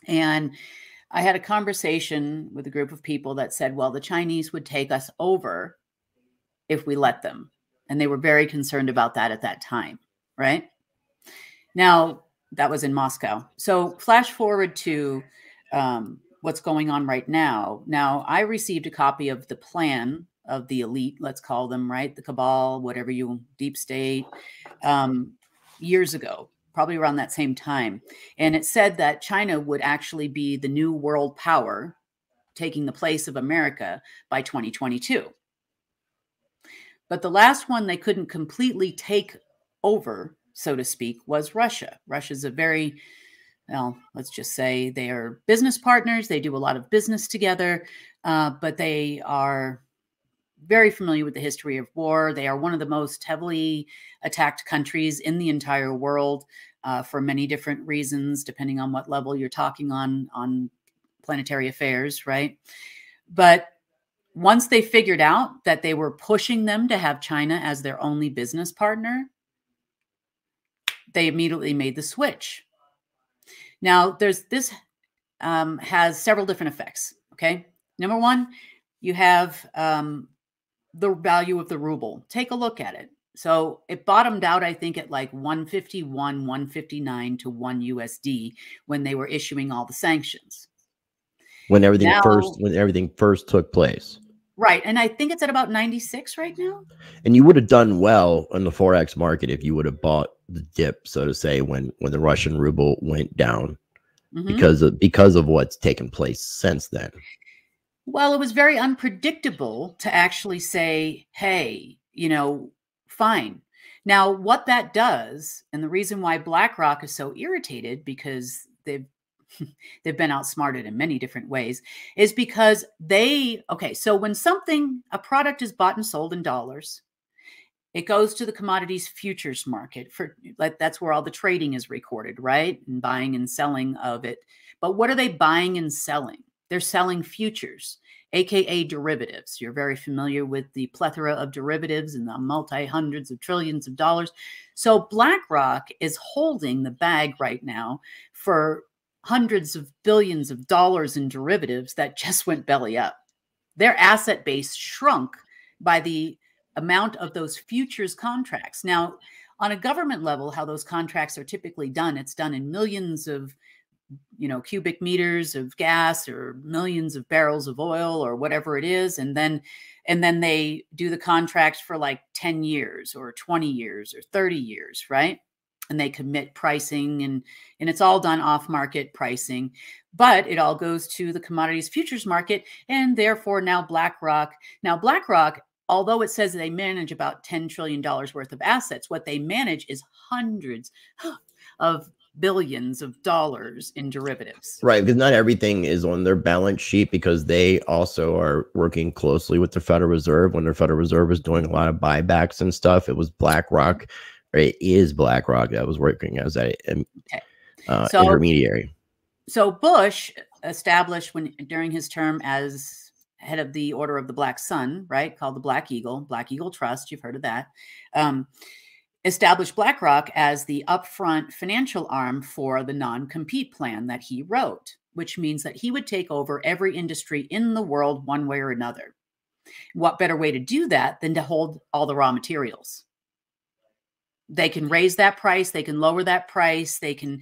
And I had a conversation with a group of people that said, well, the Chinese would take us over if we let them. And they were very concerned about that at that time, right? Now, that was in Moscow. So flash forward to what's going on right now. Now, I received a copy of the plan of the elite, let's call them, right? The cabal, whatever deep state, years ago, probably around that same time. And it said that China would actually be the new world power, taking the place of America by 2022. But the last one they couldn't completely take over, so to speak, was Russia. Russia's a very, well, let's just say they are business partners. They do a lot of business together, but they are very familiar with the history of war. They are one of the most heavily attacked countries in the entire world for many different reasons, depending on what level you're talking on planetary affairs, right? But once they figured out that they were pushing them to have China as their only business partner, they immediately made the switch. Now, this has several different effects, okay? Number one, you have the value of the ruble. Take a look at it. So it bottomed out, I think, at like 151, 159 to 1 USD when they were issuing all the sanctions. When everything first took place. Right. And I think it's at about 96 right now. And you would have done well in the Forex market if you would have bought the dip, so to say, when the Russian ruble went down, because of what's taken place since then. Well, it was very unpredictable to actually say, hey, fine. Now, what that does, and the reason why BlackRock is so irritated, because they've been outsmarted in many different ways, is because so when a product is bought and sold in dollars, it goes to the commodities futures market that's where all the trading is recorded, right? And buying and selling of it. But what are they buying and selling? They're selling futures, AKA derivatives. You're very familiar with the plethora of derivatives and the multi-hundreds of trillions of dollars. So BlackRock is holding the bag right now for hundreds of billions of dollars in derivatives that just went belly up. Their asset base shrunk by the amount of those futures contracts. Now, on a government level, how those contracts are typically done, it's done in millions of cubic meters of gas or millions of barrels of oil or whatever it is. And then they do the contracts for like 10 years or 20 years or 30 years, right? and they commit pricing, and it's all done off market pricing, but it all goes to the commodities futures market. And therefore now BlackRock, although it says they manage about $10 trillion worth of assets, what they manage is hundreds of billions of dollars in derivatives. Right, because not everything is on their balance sheet, because they also are working closely with the Federal Reserve. When the Federal Reserve is doing a lot of buybacks and stuff, it was BlackRock, or it is BlackRock, that was working as a intermediary. So Bush established during his term as head of the Order of the Black Sun, right, called the Black Eagle Trust. You've heard of that. Established BlackRock as the upfront financial arm for the non-compete plan that he wrote, which means that he would take over every industry in the world one way or another. What better way to do that than to hold all the raw materials? They can raise that price. They can lower that price. They can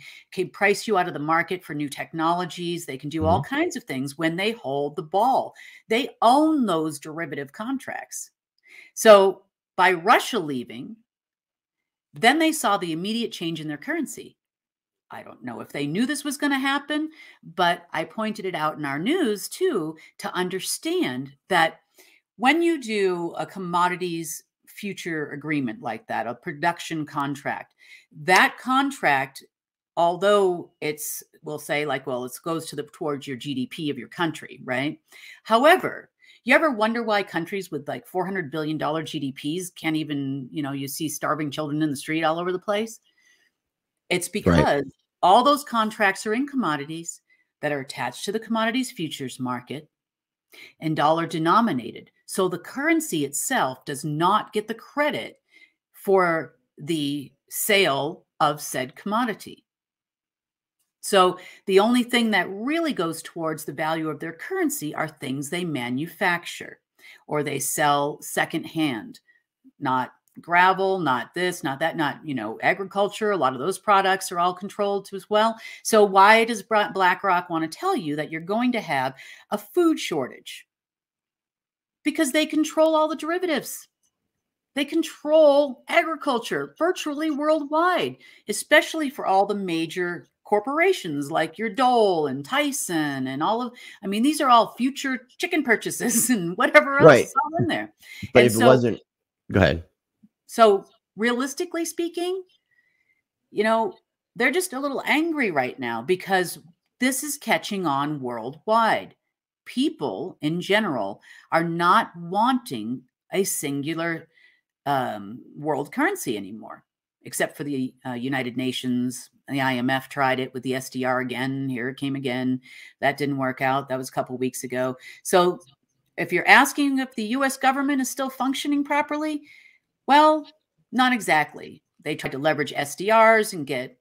price you out of the market for new technologies. They can do all kinds of things when they hold the ball. They own those derivative contracts. So by Russia leaving, then they saw the immediate change in their currency. I don't know if they knew this was going to happen, but I pointed it out in our news too, to understand that when you do a commodities future agreement like that, a production contract, that contract, although we'll say like, well, it goes towards your GDP of your country, right? However, you ever wonder why countries with like $400 billion GDPs can't even, you see starving children in the street all over the place? It's because all those contracts are in commodities that are attached to the commodities futures market and dollar denominated. So the currency itself does not get the credit for the sale of said commodity. So the only thing that really goes towards the value of their currency are things they manufacture or they sell secondhand, not gravel, not this, not that, not, agriculture. A lot of those products are all controlled as well. So why does BlackRock want to tell you that you're going to have a food shortage? Because they control all the derivatives. They control agriculture virtually worldwide, especially for all the major corporations like your Dole and Tyson and these are all future chicken purchases and whatever else is all in there. But if it wasn't, go ahead. So realistically speaking, they're just a little angry right now because this is catching on worldwide. People in general are not wanting a singular world currency anymore, except for the United Nations. The IMF tried it with the SDR again. Here it came again. That didn't work out. That was a couple of weeks ago. So if you're asking if the US government is still functioning properly, well, not exactly. They tried to leverage SDRs and get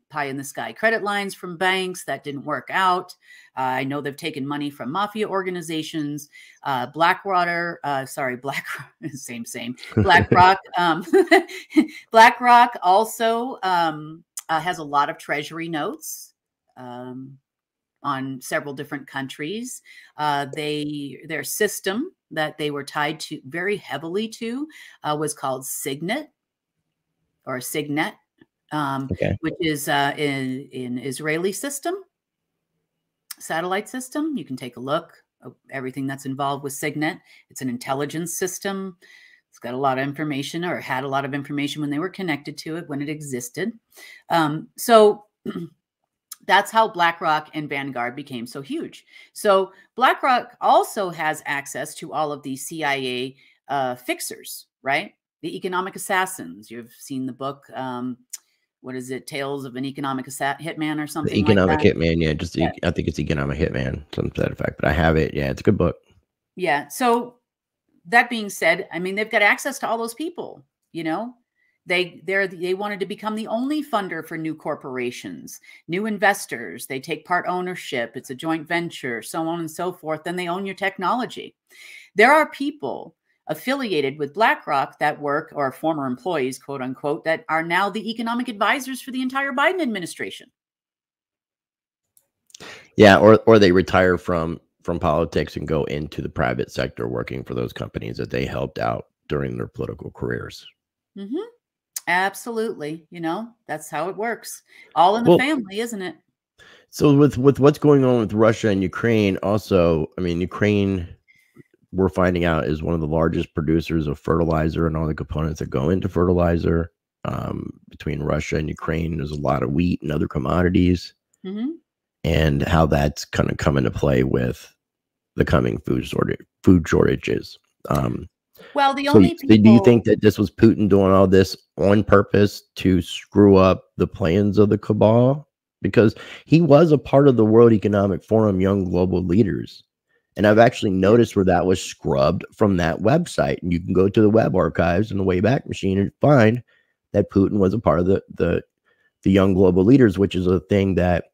pie in the sky credit lines from banks. That didn't work out. I know they've taken money from mafia organizations. BlackRock, BlackRock also has a lot of treasury notes on several different countries. Their system that they were tied to very heavily to was called Signet, which is an Israeli satellite system. You can take a look at everything that's involved with Signet. It's an intelligence system. It's got a lot of information, or had a lot of information when they were connected to it, when it existed. So that's how BlackRock and Vanguard became so huge. So BlackRock also has access to all of these CIA fixers, right? The economic assassins. You've seen the book, what is it? Tales of an Economic Hitman or something like that? Economic Hitman, yeah. I think it's Economic Hitman, something to that effect. But I have it. Yeah, it's a good book. Yeah. So that being said, they've got access to all those people, They wanted to become the only funder for new corporations, new investors. They take part ownership. It's a joint venture, so on and so forth. Then they own your technology. There are people affiliated with BlackRock that work, or former employees, quote unquote, that are now the economic advisors for the entire Biden administration. Yeah, or they retire from politics and go into the private sector working for those companies that they helped out during their political careers. Absolutely. That's how it works. All in the Well, family, isn't it? so with what's going on with Russia and Ukraine, also, I mean, Ukraine, we're finding out, is one of the largest producers of fertilizer and all the components that go into fertilizer. Between Russia and Ukraine, there's a lot of wheat and other commodities, Hmm. and how that's kind of come into play with the coming food shortages. Um, Well, the so, only so do you people, think that this was Putin doing all this on purpose to screw up the plans of the cabal? Because he was a part of the World Economic Forum Young Global Leaders. And I've actually yeah, noticed where that was scrubbed from that website. And you can go to the web archives in the Wayback Machine and find that Putin was a part of the Young Global Leaders, which is a thing that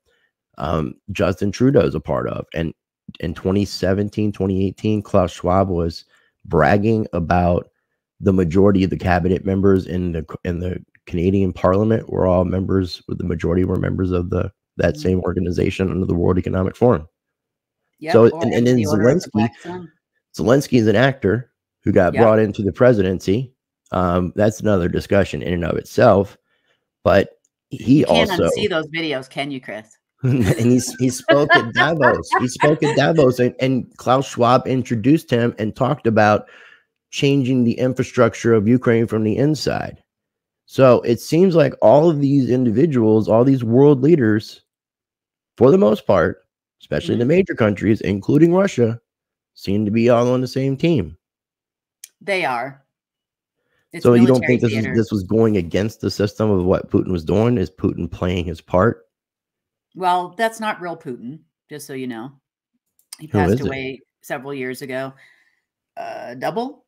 Justin Trudeau is a part of. And in 2017, 2018, Klaus Schwab was bragging about the majority of the cabinet members in the Canadian Parliament were all members, with the majority were members of that mhm, same organization under the World Economic Forum. yep, So, or and under then the Order of the Black Sun. Zelensky is an actor who got Yep. brought into the presidency. That's another discussion in and of itself. But he You can't also, unsee those videos, can you, Chris? and he spoke at Davos. He spoke at Davos, and Klaus Schwab introduced him and talked about changing the infrastructure of Ukraine from the inside. So it seems like all of these individuals, all these world leaders, for the most part, especially the Mhm. major countries, including Russia, seem to be all on the same team. They are. It's So you don't military think theater. this was going against the system of what Putin was doing? Is Putin playing his part? Well, that's not real Putin, just so you know. He Who passed is it? away several years ago. Double?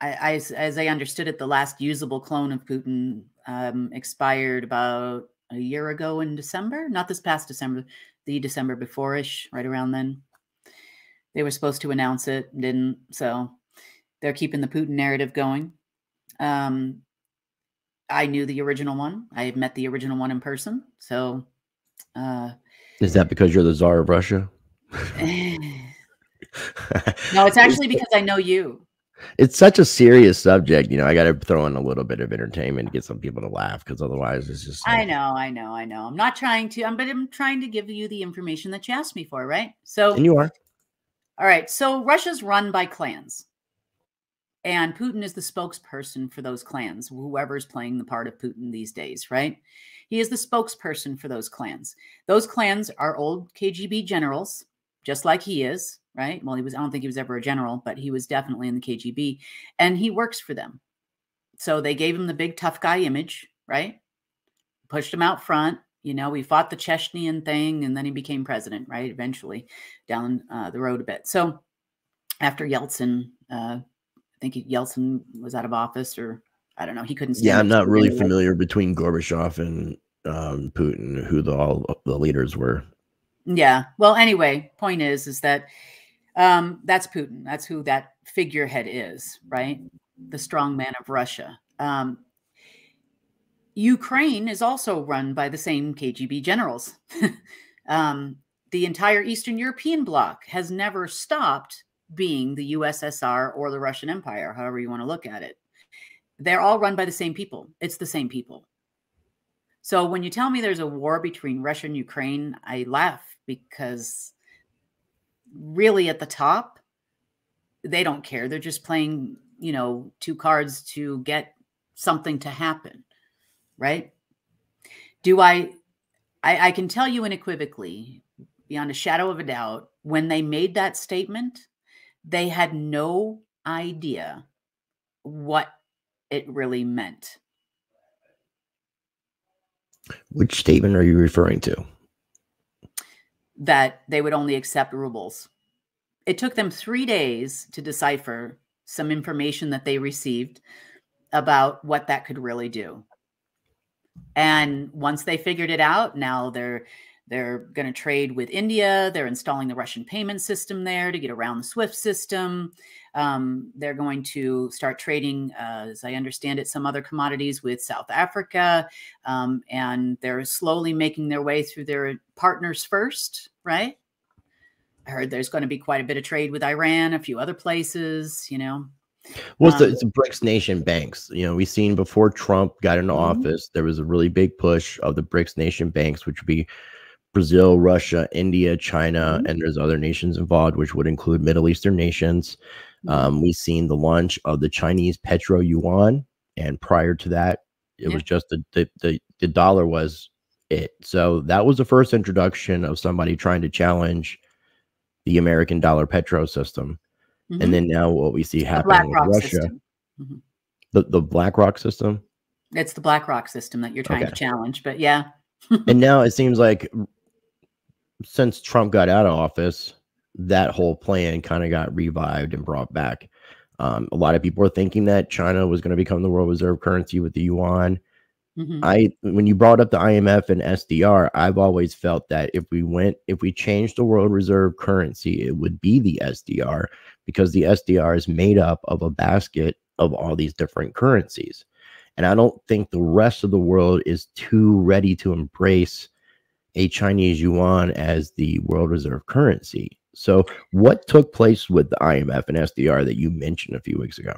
As I understood it, the last usable clone of Putin expired about a year ago in December. Not this past December, the December before-ish, right around then. They were supposed to announce it, didn't. So they're keeping the Putin narrative going. Um, I knew the original one. I had met the original one in person. So, uh, Is that because you're the czar of Russia? no, it's it's, actually because I know you. it's such a serious subject. I got to throw in a little bit of entertainment to get some people to laugh, because otherwise it's just I like, know. I'm not trying to, but I'm trying to give you the information that you asked me for, right? and So, you are. all right. So Russia's run by clans. And Putin is the spokesperson for those clans, whoever's playing the part of Putin these days, right? He is the spokesperson for those clans. Those clans are old KGB generals, just like he is, right? Well, I don't think he was ever a general, but he was definitely in the KGB, and he works for them. So they gave him the big tough guy image, right? Pushed him out front. We fought the Chechnyan thing, and then he became president, right? Eventually, down the road a bit. So after Yeltsin, I think Yeltsin was out of office, or I don't know. He couldn't Yeah, stand I'm up to not it really anyway. familiar between Gorbachev and Putin, who all the leaders were. Yeah. Well, anyway, point is that that's Putin. That's who that figurehead is, right? The strong man of Russia. Ukraine is also run by the same KGB generals. um, the entire Eastern European bloc has never stopped being the USSR or the Russian Empire, however you want to look at it. They're all run by the same people. It's the same people. So when you tell me there's a war between Russia and Ukraine, I laugh, because really at the top, they don't care. They're just playing, two cards to get something to happen, right? Do I can tell you unequivocally, beyond a shadow of a doubt, when they made that statement, they had no idea what it really meant. Which statement are you referring to? That they would only accept rubles. It took them 3 days to decipher some information that they received about what that could really do. And once they figured it out, now they're going to trade with India. They're installing the Russian payment system there to get around the SWIFT system. They're going to start trading, as I understand it, some other commodities with South Africa. And they're slowly making their way through their partners first, right? I heard there's going to be quite a bit of trade with Iran, a few other places, Well, it's the BRICS nation banks. You know, we've seen before Trump got into Mhm. office, there was a really big push of the BRICS nation banks, which would be Brazil, Russia, India, China, Mhm. and there's other nations involved, which would include Middle Eastern nations. Mhm. We've seen the launch of the Chinese petro yuan, and prior to that, it Yeah. was just the dollar was it. So that was the first introduction of somebody trying to challenge the American dollar petro system. And Mhm. then now what we see The happening with BlackRock Russia, system. Mhm. the BlackRock system. It's the BlackRock system that you're trying Okay. to challenge, but yeah. And now it seems like since Trump got out of office, that whole plan kind of got revived and brought back. A lot of people are thinking that China was going to become the world reserve currency with the yuan. Mhm. When you brought up the IMF and SDR, I've always felt that if we changed the world reserve currency, it would be the SDR, because the SDR is made up of a basket of all these different currencies. And I don't think the rest of the world is too ready to embrace a Chinese yuan as the world reserve currency. So, what took place with the IMF and SDR that you mentioned a few weeks ago?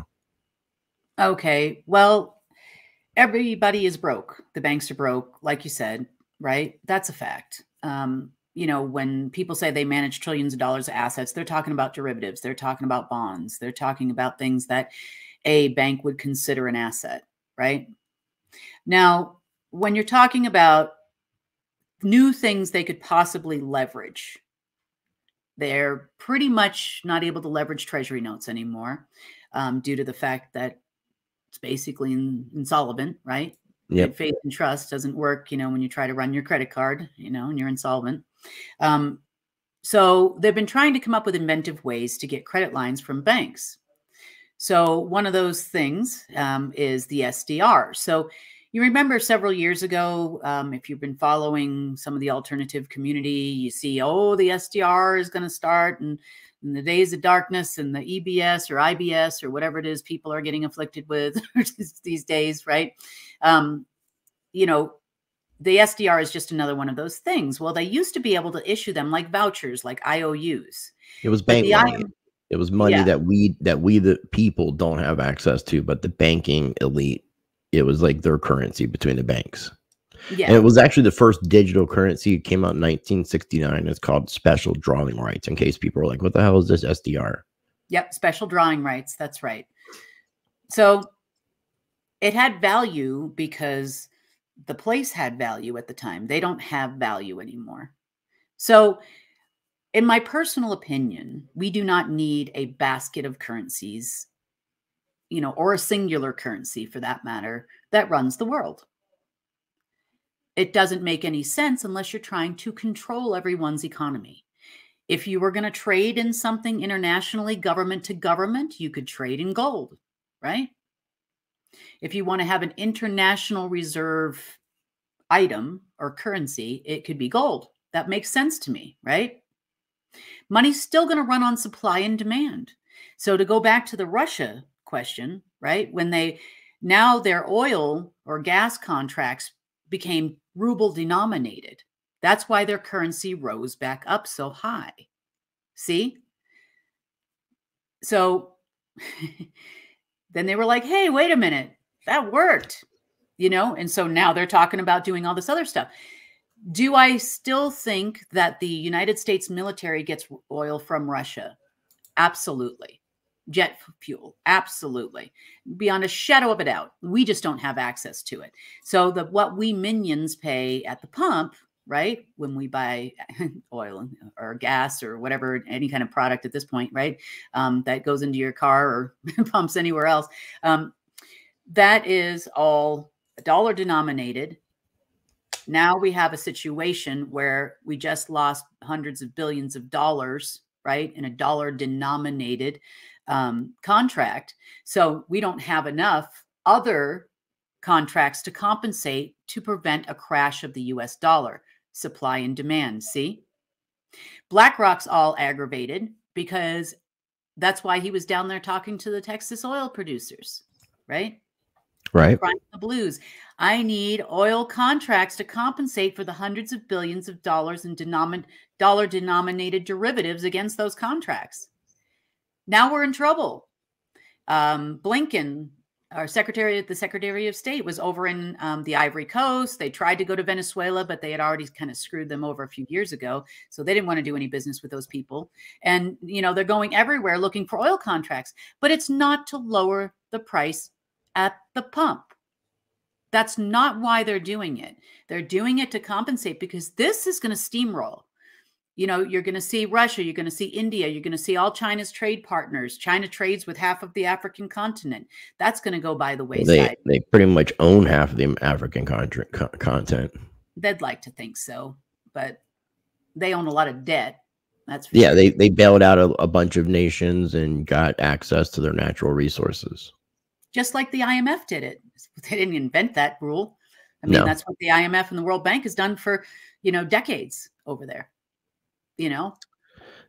Okay. Well, everybody is broke. The banks are broke, like you said, right? That's a fact. When people say they manage trillions of dollars of assets, they're talking about derivatives, they're talking about bonds, they're talking about things that a bank would consider an asset, right? Now, when you're talking about new things they could possibly leverage, they're pretty much not able to leverage treasury notes anymore, due to the fact that it's basically insolvent, right? Good Yep. faith and trust doesn't work, when you try to run your credit card, and you're insolvent. Um, so they've been trying to come up with inventive ways to get credit lines from banks. So one of those things is the SDR. So you remember several years ago, if you've been following some of the alternative community, you see, oh, the SDR is going to start, and in the days of darkness and the EBS or IBS or whatever it is people are getting afflicted with these days, right? Um, you know, the SDR is just another one of those things. Well, they used to be able to issue them like vouchers, like IOUs, It was but bank money. It was money yeah, that we the people don't have access to, but the banking elite, it was like their currency between the banks. And yeah. it was actually the first digital currency. It came out in 1969. It's called special drawing rights, in case people are like, what the hell is this SDR? Yep, special drawing rights. That's right. So it had value because the place had value at the time. They don't have value anymore. So, in my personal opinion, we do not need a basket of currencies, or a singular currency for that matter, that runs the world. It doesn't make any sense unless you're trying to control everyone's economy. If you were going to trade in something internationally, government to government, you could trade in gold, right? If you want to have an international reserve item or currency, it could be gold. That makes sense to me, right? Money's still going to run on supply and demand. So to go back to the Russia question, right? Now their oil or gas contracts became ruble denominated. That's why their currency rose back up so high. See? So then they were like, hey, wait a minute, that worked, And so now they're talking about doing all this other stuff. Do I still think that the United States military gets oil from Russia? Absolutely. Jet fuel, absolutely. Beyond a shadow of a doubt. We just don't have access to it. So what we minions pay at the pump, right? When we buy oil or gas or whatever, any kind of product at this point, right? That goes into your car or pumps anywhere else. That is all dollar denominated. Now we have a situation where we just lost hundreds of billions of dollars, right, in a dollar denominated contract. So we don't have enough other contracts to compensate to prevent a crash of the US dollar. Supply and demand. See? BlackRock's all aggravated because that's why he was down there talking to the Texas oil producers, right? Right. Crying the blues. I need oil contracts to compensate for the hundreds of billions of dollars in dollar denominated derivatives against those contracts. Now we're in trouble. Blinken, our the Secretary of State, was over in the Ivory Coast. They tried to go to Venezuela, but they had already kind of screwed them over a few years ago. So they didn't want to do any business with those people. And, you know, they're going everywhere looking for oil contracts, but it's not to lower the price at the pump. That's not why they're doing it. They're doing it to compensate, because this is going to steamroll. You know, you're going to see Russia, you're going to see India, you're going to see all China's trade partners. China trades with half of the African continent. That's going to go by the wayside. They pretty much own half of the African content. They'd like to think so, but they own a lot of debt. That's for yeah, sure. they bailed out a bunch of nations and got access to their natural resources. Just like the IMF did it. They didn't invent that rule. I mean, that's what the IMF and the World Bank has done for, you know, decades over there. You know,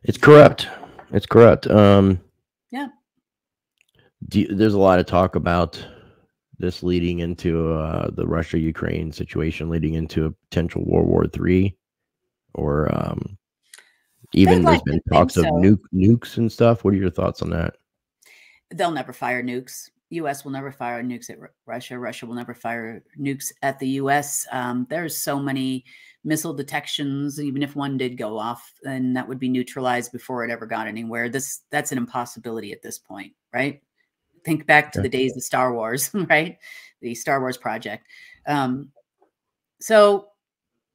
it's corrupt. It's corrupt. Yeah. There's a lot of talk about this leading into the Russia-Ukraine situation, leading into a potential World War III, or even there's been talks of nukes and stuff. What are your thoughts on that? They'll never fire nukes. U.S. will never fire nukes at Russia. Russia will never fire nukes at the U.S. There's so many missile detections. Even if one did go off, then that would be neutralized before it ever got anywhere. That's an impossibility at this point, right? Think back to the days of Star Wars, right? The Star Wars project. So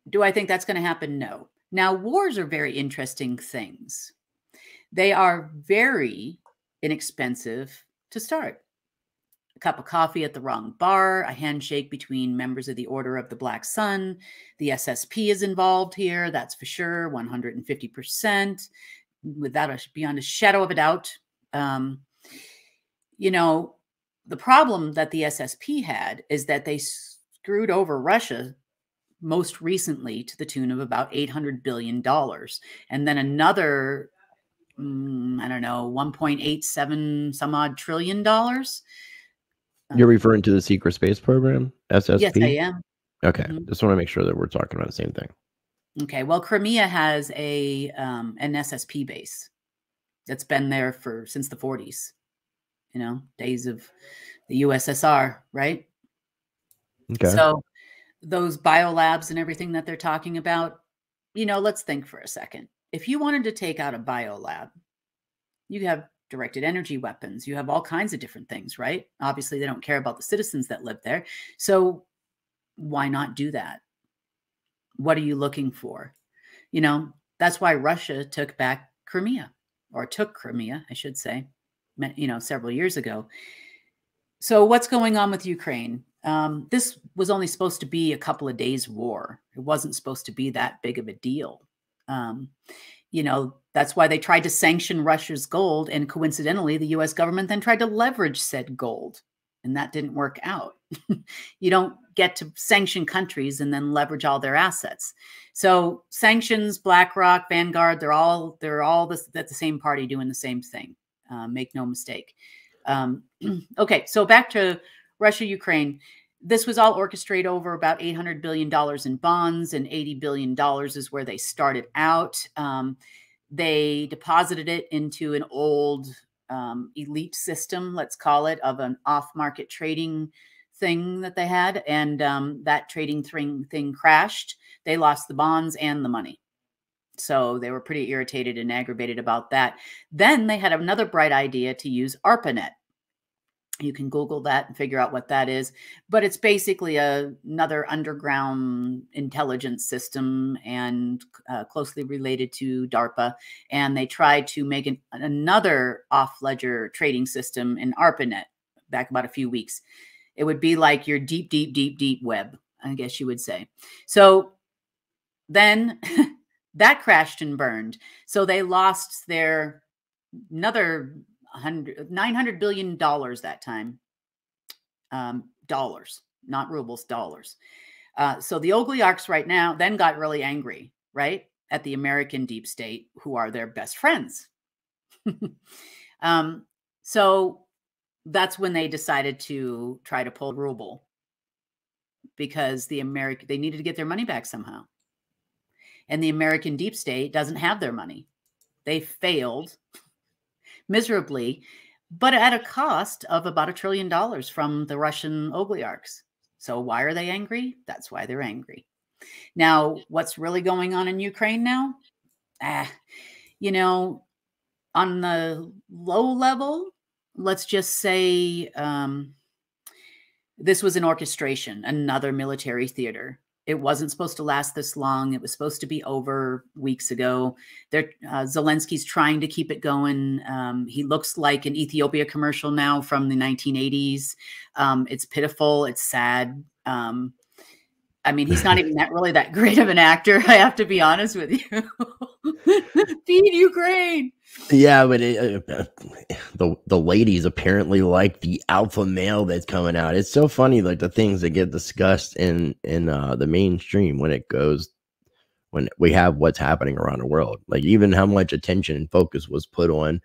do I think that's going to happen? No. Now, wars are very interesting things. They are very inexpensive to start. A cup of coffee at the wrong bar, a handshake between members of the Order of the Black Sun. The SSP is involved here, that's for sure, 150%, without beyond a shadow of a doubt. You know, the problem that the SSP had is that they screwed over Russia most recently to the tune of about $800 billion. And then another, I don't know, 1.87 some odd trillion dollars. You're referring to the secret space program, SSP? Yes, I am. Okay. Just want to make sure that we're talking about the same thing. Okay. Well, Crimea has an SSP base that's been there since the 40s, you know, days of the USSR, right? Okay. So those biolabs and everything that they're talking about, you know, let's think for a second. If you wanted to take out a biolab, you have directed energy weapons. You have all kinds of different things, right? Obviously, they don't care about the citizens that live there. So why not do that? What are you looking for? You know, that's why Russia took back Crimea, or took Crimea, I should say, you know, several years ago. So what's going on with Ukraine? This was only supposed to be a couple of days war. It wasn't supposed to be that big of a deal. You know, that's why they tried to sanction Russia's gold. And coincidentally, the US government then tried to leverage said gold. And that didn't work out. You don't get to sanction countries and then leverage all their assets. So sanctions, BlackRock, Vanguard, they're all at the same party doing the same thing. Make no mistake. Okay, so back to Russia, Ukraine. This was all orchestrated over about $800 billion in bonds, and $80 billion is where they started out. They deposited it into an old elite system, let's call it, of an off-market trading thing that they had. And that trading thing crashed. They lost the bonds and the money. So they were pretty irritated and aggravated about that. Then they had another bright idea to use ARPANET. You can Google that and figure out what that is. But it's basically another underground intelligence system, and closely related to DARPA. And they tried to make another off-ledger trading system in ARPANET back about a few weeks. It would be like your deep, deep, deep, deep web, I guess you would say. So then that crashed and burned. So they lost their another $900 billion that time. Dollars, not rubles, dollars. So the oligarchs right now then got really angry, right, at the American deep state, who are their best friends. So that's when they decided to try to pull ruble, because they needed to get their money back somehow. And the American deep state doesn't have their money. They failed miserably but at a cost of about $1 trillion from the Russian oligarchs. So why are they angry? That's why they're angry. Now, what's really going on in Ukraine now? You know, on the low level, let's just say this was an orchestration, another military theater. It wasn't supposed to last this long. It was supposed to be over weeks ago. Zelensky's trying to keep it going. He looks like an Ethiopia commercial now from the 1980s. It's pitiful. It's sad. I mean, he's not even really that great of an actor. I have to be honest with you. Feed Ukraine. Yeah, but the ladies apparently like the alpha male that's coming out. It's so funny, like the things that get discussed in the mainstream when we have what's happening around the world. Like even how much attention and focus was put on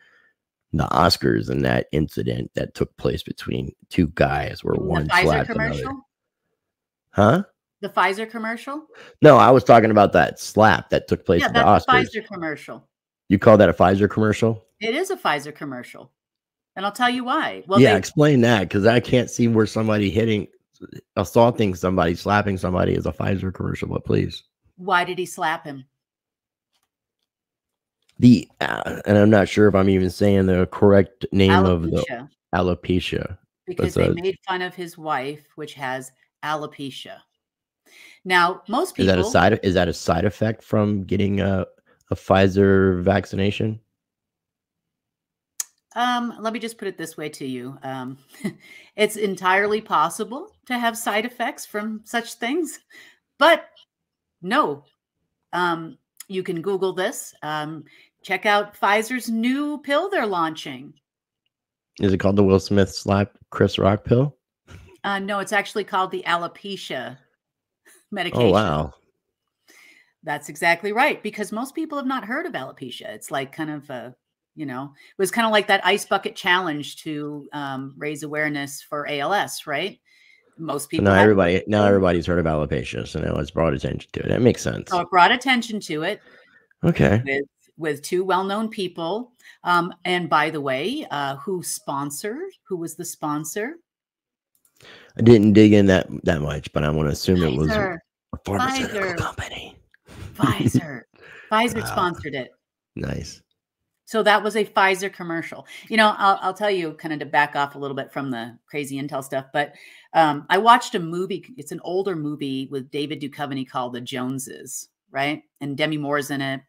the Oscars and that incident that took place between two guys where one slapped another. Huh? The Pfizer commercial? No, I was talking about that slap that took place at the Oscars. That's a Pfizer commercial. You call that a Pfizer commercial? It is a Pfizer commercial. And I'll tell you why. Well, yeah, explain that, because I can't see where somebody assaulting somebody, slapping somebody is a Pfizer commercial, but please. Why did he slap him? And I'm not sure if I'm even saying the correct name of the alopecia. Because they made fun of his wife, which has alopecia. Now, most people... Is that a side effect from getting a Pfizer vaccination? Let me just put it this way to you. It's entirely possible to have side effects from such things, but no. You can Google this. Check out Pfizer's new pill they're launching. Is it called the Will Smith slap Chris Rock pill? No, it's actually called the alopecia medication. Oh, wow. That's exactly right. Because most people have not heard of alopecia. It's like kind of it was kind of like that ice bucket challenge to raise awareness for ALS, right? Most people. So now everybody's heard of alopecia, so now it's brought attention to it. That makes sense. So it brought attention to it. Okay. With two well-known people. And by the way, who was the sponsor? I didn't dig in that much, but I want to assume it was a pharmaceutical Pfizer. company. Pfizer sponsored it. Nice. So that was a Pfizer commercial. I'll tell you kind of to back off a little bit from the crazy intel stuff, but I watched a movie. It's an older movie with David Duchovny called The Joneses, right? And Demi Moore's in it.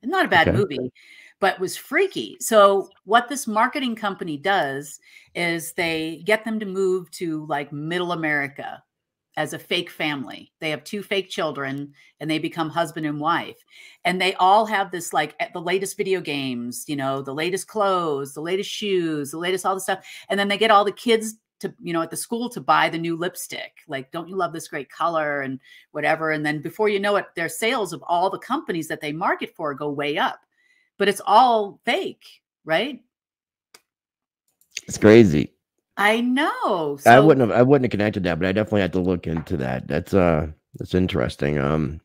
Not a bad movie, but was freaky. So what this marketing company does is they get them to move to like middle America as a fake family. They have two fake children and they become husband and wife. And they all have this, like the latest video games, the latest clothes, the latest shoes, the latest all the stuff. And then they get all the kids to, at the school to buy the new lipstick. Like, don't you love this great color and whatever. And then before you know it, their sales of all the companies that they market for go way up. But it's all fake, right? It's crazy. I know. So, I wouldn't have connected that, but I definitely had to look into that. That's interesting.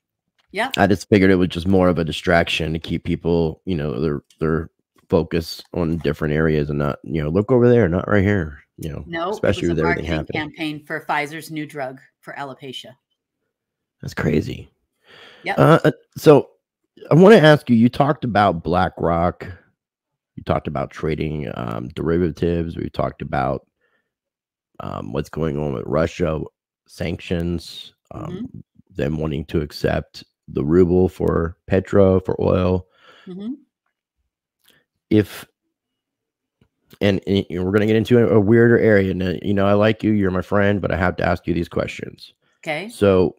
Yeah. I just figured it was just more of a distraction to keep people, their focus on different areas and not, look over there, not right here. No, especially with everything happening. Campaign for Pfizer's new drug for alopecia. That's crazy. Yeah. So I want to ask you. You talked about BlackRock. You talked about trading derivatives. We talked about what's going on with Russia, sanctions, them wanting to accept the ruble for for oil. And we're going to get into a weirder area. Now, I like you. You're my friend, but I have to ask you these questions. Okay. So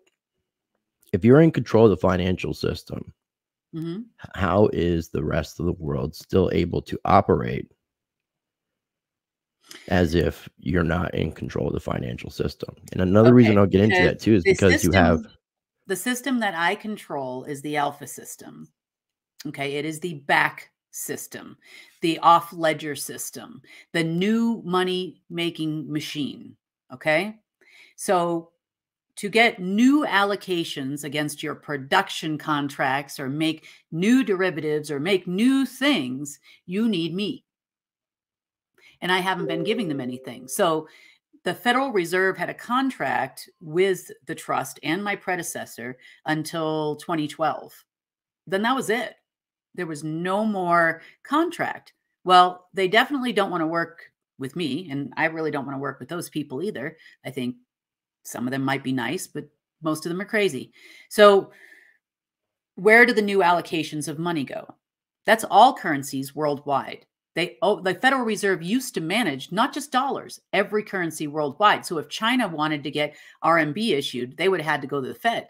if you're in control of the financial system, how is the rest of the world still able to operate as if you're not in control of the financial system? And another reason I'll get into that too is because the system that I control is the alpha system. Okay. It is the back system, the off ledger system, the new money making machine. Okay. So to get new allocations against your production contracts or make new derivatives or make new things, you need me. and I haven't been giving them anything. So the Federal Reserve had a contract with the trust and my predecessor until 2012. Then that was it. There was no more contract. Well, they definitely don't want to work with me, and I really don't want to work with those people either. I think some of them might be nice, but most of them are crazy. So where do the new allocations of money go? That's all currencies worldwide. The Federal Reserve used to manage not just dollars, every currency worldwide. So if China wanted to get RMB issued, they would have had to go to the Fed.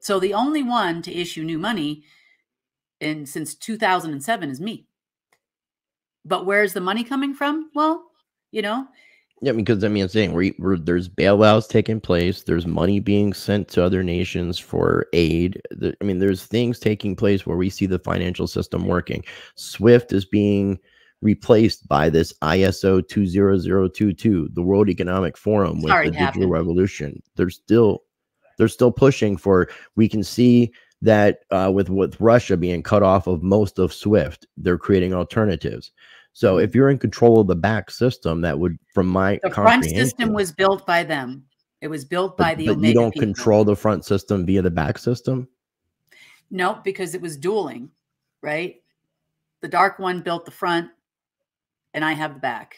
So the only one to issue new money since 2007 is me. But where's the money coming from? Well, you know. Yeah, because I mean, I'm saying there's bailouts taking place. There's money being sent to other nations for aid. I mean, there's things taking place where we see the financial system working. SWIFT is being replaced by this ISO 20022, the World Economic Forum with the digital revolution. They're still pushing for. We can see that with Russia being cut off of most of SWIFT, they're creating alternatives. So if you're in control of the back system, that would, from my the front system was built by them. It was built by the Omega you don't people. Control the front system via the back system? No, because it was dueling, right? The dark one built the front, and I have the back.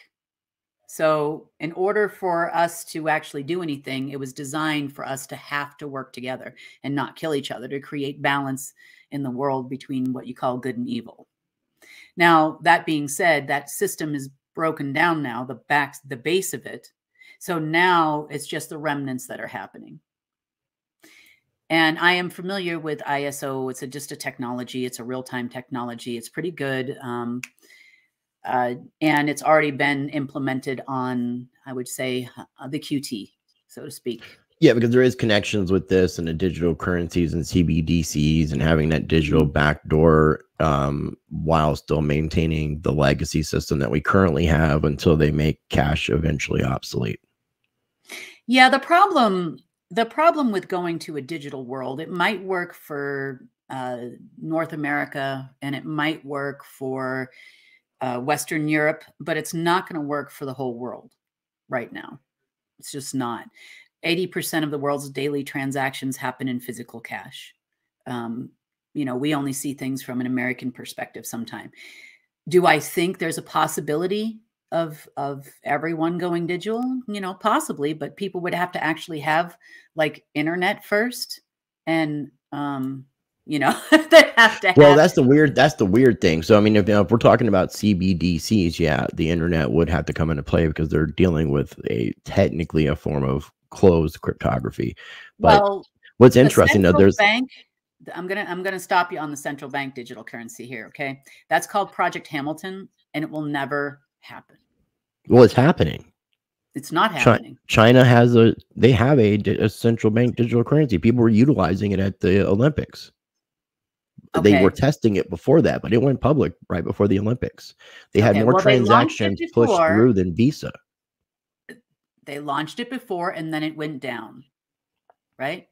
So in order for us to actually do anything, it was designed for us to have to work together and not kill each other, to create balance in the world between what you call good and evil. Now, that being said, that system is broken down now, the base of it. So now it's just the remnants that are happening. And I am familiar with ISO. It's just a technology. It's a real-time technology. It's pretty good. And it's already been implemented on, I would say, the QT, so to speak. Yeah, because there is connections with this and the digital currencies and CBDCs and having that digital backdoor while still maintaining the legacy system that we currently have until they make cash eventually obsolete. Yeah, the problem with going to a digital world, it might work for North America and it might work for Western Europe, but it's not going to work for the whole world right now. It's just not. 80% of the world's daily transactions happen in physical cash. You know, we only see things from an American perspective sometimes. Do I think there's a possibility of everyone going digital? You know, possibly, but people would have to actually have like internet first, and you know, they have to. Well, that's the weird thing. So I mean, if we're talking about CBDCs, yeah, the internet would have to come into play because they're dealing with technically a form of closed cryptography. But well, what's interesting though, there's bank. I'm gonna stop you on the central bank digital currency here. Okay, that's called Project Hamilton, and it will never happen. Well, it's happening. It's not happening. China has a central bank digital currency. People were utilizing it at the Olympics. Okay. They were testing it before that, but it went public right before the Olympics. They had more transactions pushed through than Visa. They launched it before, and then it went down, right?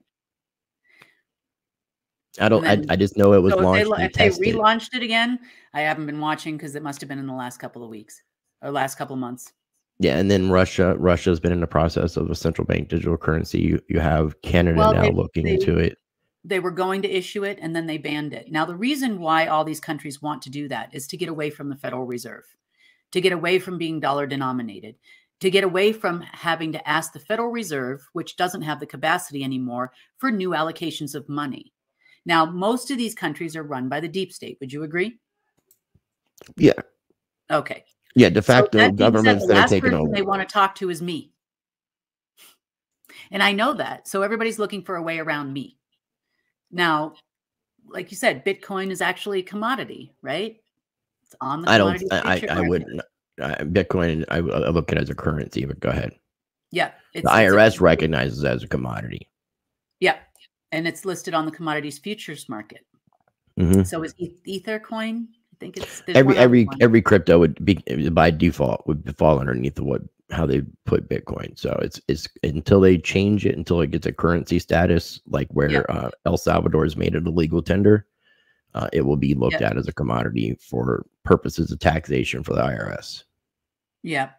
I just know it was launched. If they relaunched it again, I haven't been watching because it must have been in the last couple of weeks or last couple of months. Yeah, and then Russia's been in the process of a central bank digital currency. You have Canada now looking into it. They were going to issue it, and then they banned it. Now, the reason why all these countries want to do that is to get away from the Federal Reserve, to get away from being dollar denominated, to get away from having to ask the Federal Reserve, which doesn't have the capacity anymore, for new allocations of money. Now, most of these countries are run by the deep state. Would you agree? Yeah. Okay. Yeah, de facto governments that are taking over. They want to talk to is me. And I know that. So everybody's looking for a way around me. Now, like you said, Bitcoin is actually a commodity, right? It's on the commodity I wouldn't. Bitcoin, I look at it as a currency, but go ahead. Yeah. The IRS recognizes it as a commodity. Yeah. And it's listed on the commodities futures market. So is Ether coin? I think it's every crypto would be by default would fall underneath how they put Bitcoin. So it's until they change it, until it gets a currency status, like where El Salvador has made it a legal tender. it will be looked Yep. at as a commodity for purposes of taxation for the IRS. Yep.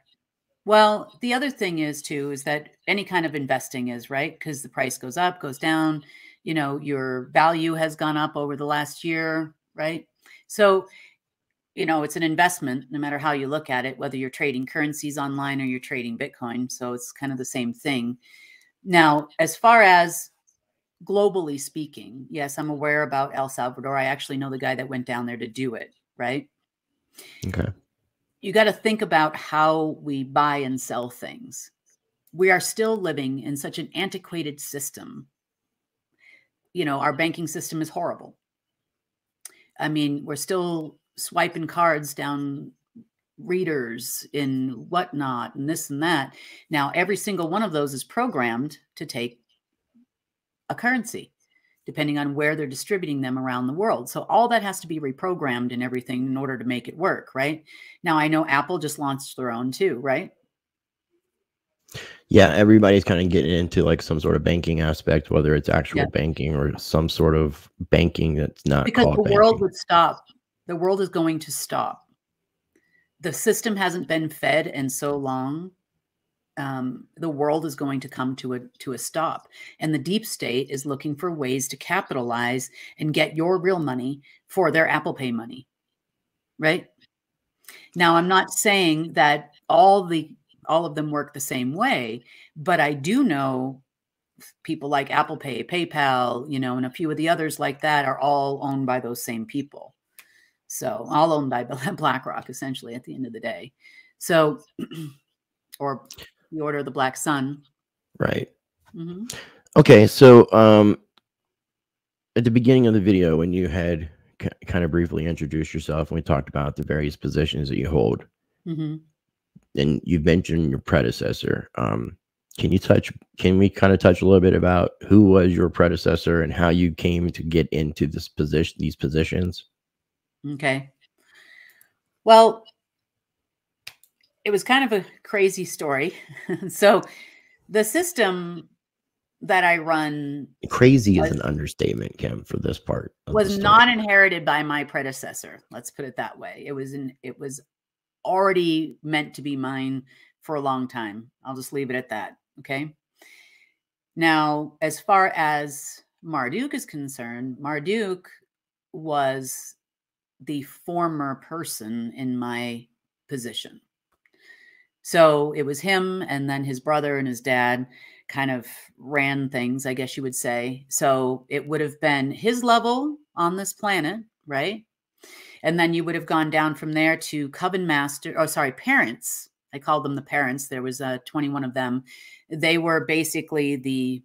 Well, the other thing is too, is that any kind of investing is, right? Because the price goes up, goes down, you know, your value has gone up over the last year, right? So, you know, it's an investment no matter how you look at it, whether you're trading currencies online or you're trading Bitcoin. So it's kind of the same thing. Now, as far as globally speaking, yes, I'm aware about El Salvador. I actually know the guy that went down there to do it, right? Okay. You got to think about how we buy and sell things. We are still living in such an antiquated system. You know, our banking system is horrible. I mean, we're still swiping cards down readers and whatnot and this and that. Now, every single one of those is programmed to take a currency, depending on where they're distributing them around the world. So all that has to be reprogrammed and everything in order to make it work, right? Now, I know Apple just launched their own too, right? Yeah, everybody's kind of getting into like some sort of banking aspect, whether it's actual Yeah. banking or some sort of banking that's not Because called the world banking. would stop. The world is going to stop. The system hasn't been fed in so long. The world is going to come to a stop. And the deep state is looking for ways to capitalize and get your real money for their Apple Pay money, right? Now, I'm not saying that all of them work the same way, but I do know people like Apple Pay, PayPal, you know, and a few of the others like that are all owned by those same people. So all owned by BlackRock, essentially, at the end of the day. So, or the Order of the Black Sun. Right. Mm-hmm. Okay, so at the beginning of the video, when you had kind of briefly introduced yourself and we talked about the various positions that you hold, Mm-hmm. and you mentioned your predecessor. Can we kind of touch a little bit about who was your predecessor and how you came to get into these positions? Okay. Well, it was kind of a crazy story. So the system that I run Crazy is an understatement, Kim, for this part of the was story. not inherited by my predecessor. Let's put it that way. It was already meant to be mine for a long time. I'll just leave it at that. Okay. Now, as far as Marduk is concerned, Marduk was the former person in my position. So it was him and then his brother and his dad kind of ran things, I guess you would say. So it would have been his level on this planet, right? And then you would have gone down from there to Coven Master, oh, sorry, parents. I called them the parents. There was 21 of them. They were basically the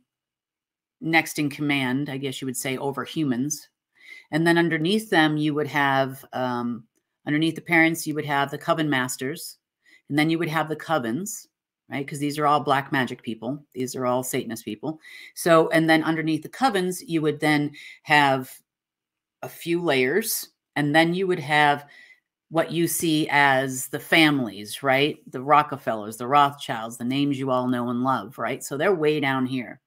next in command, I guess you would say, over humans. And then underneath them, you would have, underneath the parents, you would have the Coven Masters. And then you would have the Covens, right? Because these are all black magic people. These are all Satanist people. So, and then underneath the Covens, you would then have a few layers. And then you would have what you see as the families, right? The Rockefellers, the Rothschilds, the names you all know and love, right? So they're way down here.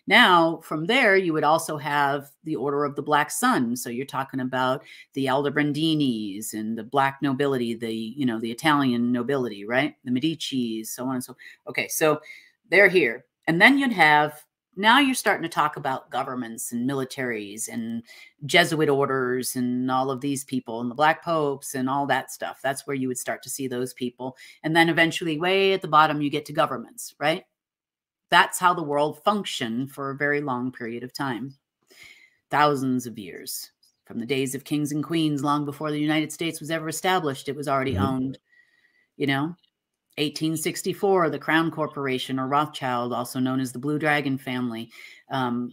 Now, from there, you would also have the Order of the Black Sun. So you're talking about the Aldebrandinis and the black nobility, the Italian nobility, right? The Medicis, so on and so. Okay, so they're here. And then you'd have, now you're starting to talk about governments and militaries and Jesuit orders and all of these people and the black popes and all that stuff. That's where you would start to see those people. And then eventually way at the bottom, you get to governments, right? That's how the world functioned for a very long period of time. Thousands of years. From the days of kings and queens, long before the United States was ever established, it was already owned, 1864, the Crown Corporation, or Rothschild, also known as the Blue Dragon family,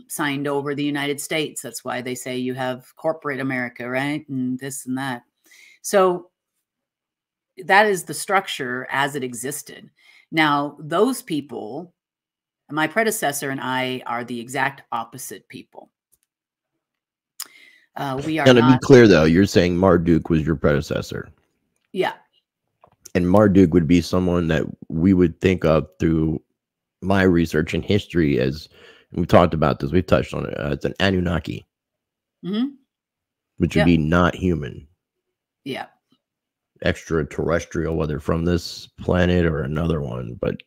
signed over the United States. That's why they say you have corporate America, right? And this and that. So that is the structure as it existed. Now, those people, my predecessor and I, are the exact opposite people. We are Now, to not. be clear, though, you're saying Marduk was your predecessor. Yeah. And Marduk would be someone that we would think of through my research and history as, and we talked about this, we've touched on it, it's an Anunnaki. Mm-hmm. which would be not human. Yeah. Extraterrestrial, whether from this planet or another one, but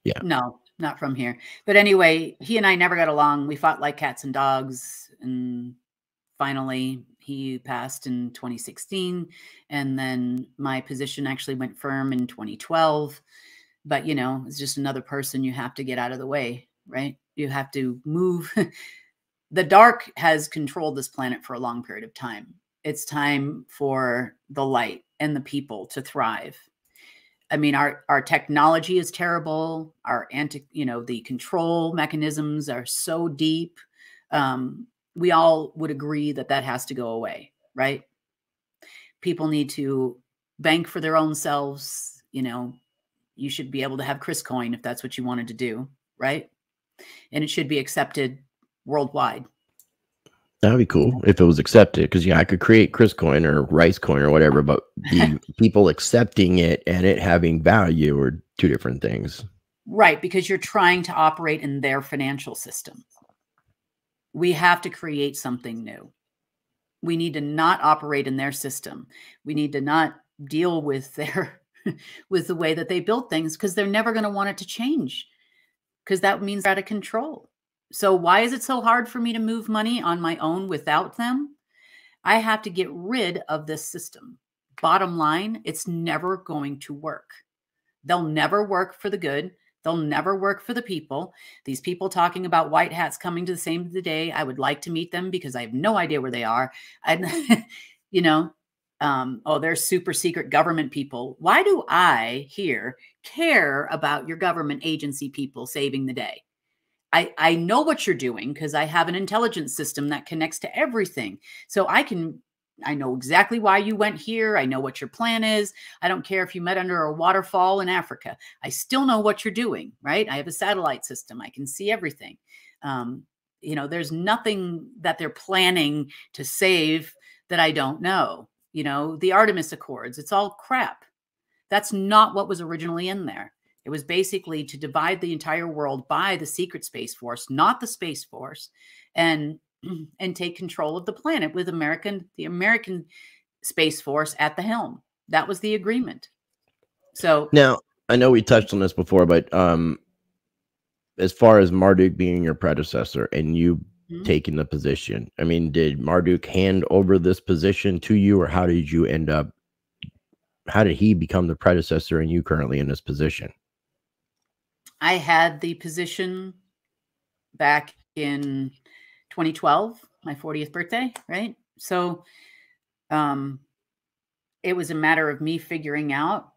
yeah. No, not from here. But anyway, he and I never got along. We fought like cats and dogs, and finally he passed in 2016, and then my position actually went firm in 2012. But you know, it's just another person you have to get out of the way, right? You have to move. The dark has controlled this planet for a long period of time. It's time for the light and the people to thrive. I mean, our technology is terrible. Our the control mechanisms are so deep. We all would agree that that has to go away, right? People need to bank for their own selves. You know, you should be able to have Chris Coin if that's what you wanted to do, right? And it should be accepted worldwide. That'd be cool if it was accepted, because I could create Chris Coin or Rice Coin or whatever, but the people accepting it and it having value are two different things. Right, because you're trying to operate in their financial system. We have to create something new. We need to not operate in their system. We need to not deal with their with the way that they build things, because they're never going to want it to change, because that means they're out of control. So why is it so hard for me to move money on my own without them? I have to get rid of this system. Bottom line, it's never going to work. They'll never work for the good. They'll never work for the people. These people talking about white hats coming to the same day, I would like to meet them, because I have no idea where they are. You know, oh, they're super secret government people. Why do I here care about your government agency people saving the day? I know what you're doing, because I have an intelligence system that connects to everything. So I know exactly why you went here. I know what your plan is. I don't care if you met under a waterfall in Africa. I still know what you're doing, right? I have a satellite system. I can see everything. You know, there's nothing that they're planning to save that I don't know. You know, the Artemis Accords, it's all crap. That's not what was originally in there. It was basically to divide the entire world by the secret Space Force, not the Space Force, and take control of the planet with the American Space Force at the helm. That was the agreement. So now, I know we touched on this before, but as far as Marduk being your predecessor and you taking the position, I mean, did Marduk hand over this position to you, or how did you end up? How did he become the predecessor and you currently in this position? I had the position back in 2012, my 40th birthday, right? So it was a matter of me figuring out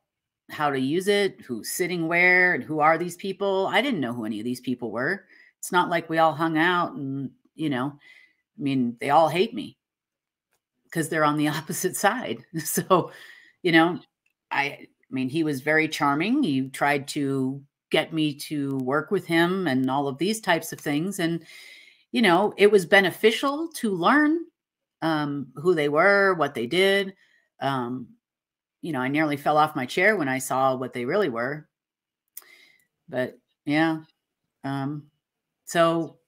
how to use it, who's sitting where, and who are these people. I didn't know who any of these people were. It's not like we all hung out and, you know, I mean, they all hate me because they're on the opposite side. So, you know, I mean, he was very charming. He tried to get me to work with him and all of these types of things. And, you know, it was beneficial to learn who they were, what they did. You know, I nearly fell off my chair when I saw what they really were. But yeah. So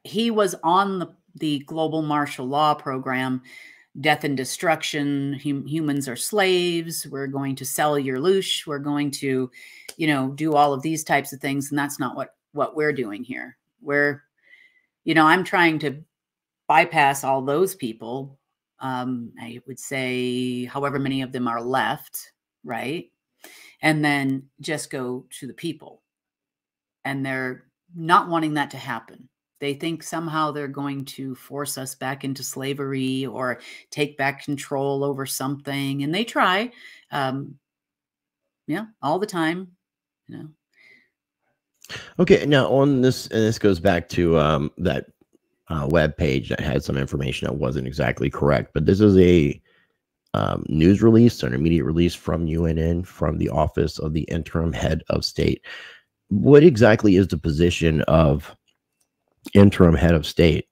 he was on the global martial law program, death and destruction. Humans are slaves. We're going to sell your loosh. We're going to, you know, do all of these types of things. And that's not what we're doing here. We're, you know, I'm trying to bypass all those people. I would say however many of them are left, right? And then just go to the people. And they're not wanting that to happen. They think somehow they're going to force us back into slavery or take back control over something. And they try, yeah, all the time, you know. Okay, now on this, and this goes back to that web page that had some information that wasn't exactly correct, but this is a news release, an immediate release from UNN, from the Office of the Interim Head of State. What exactly is the position of interim head of state?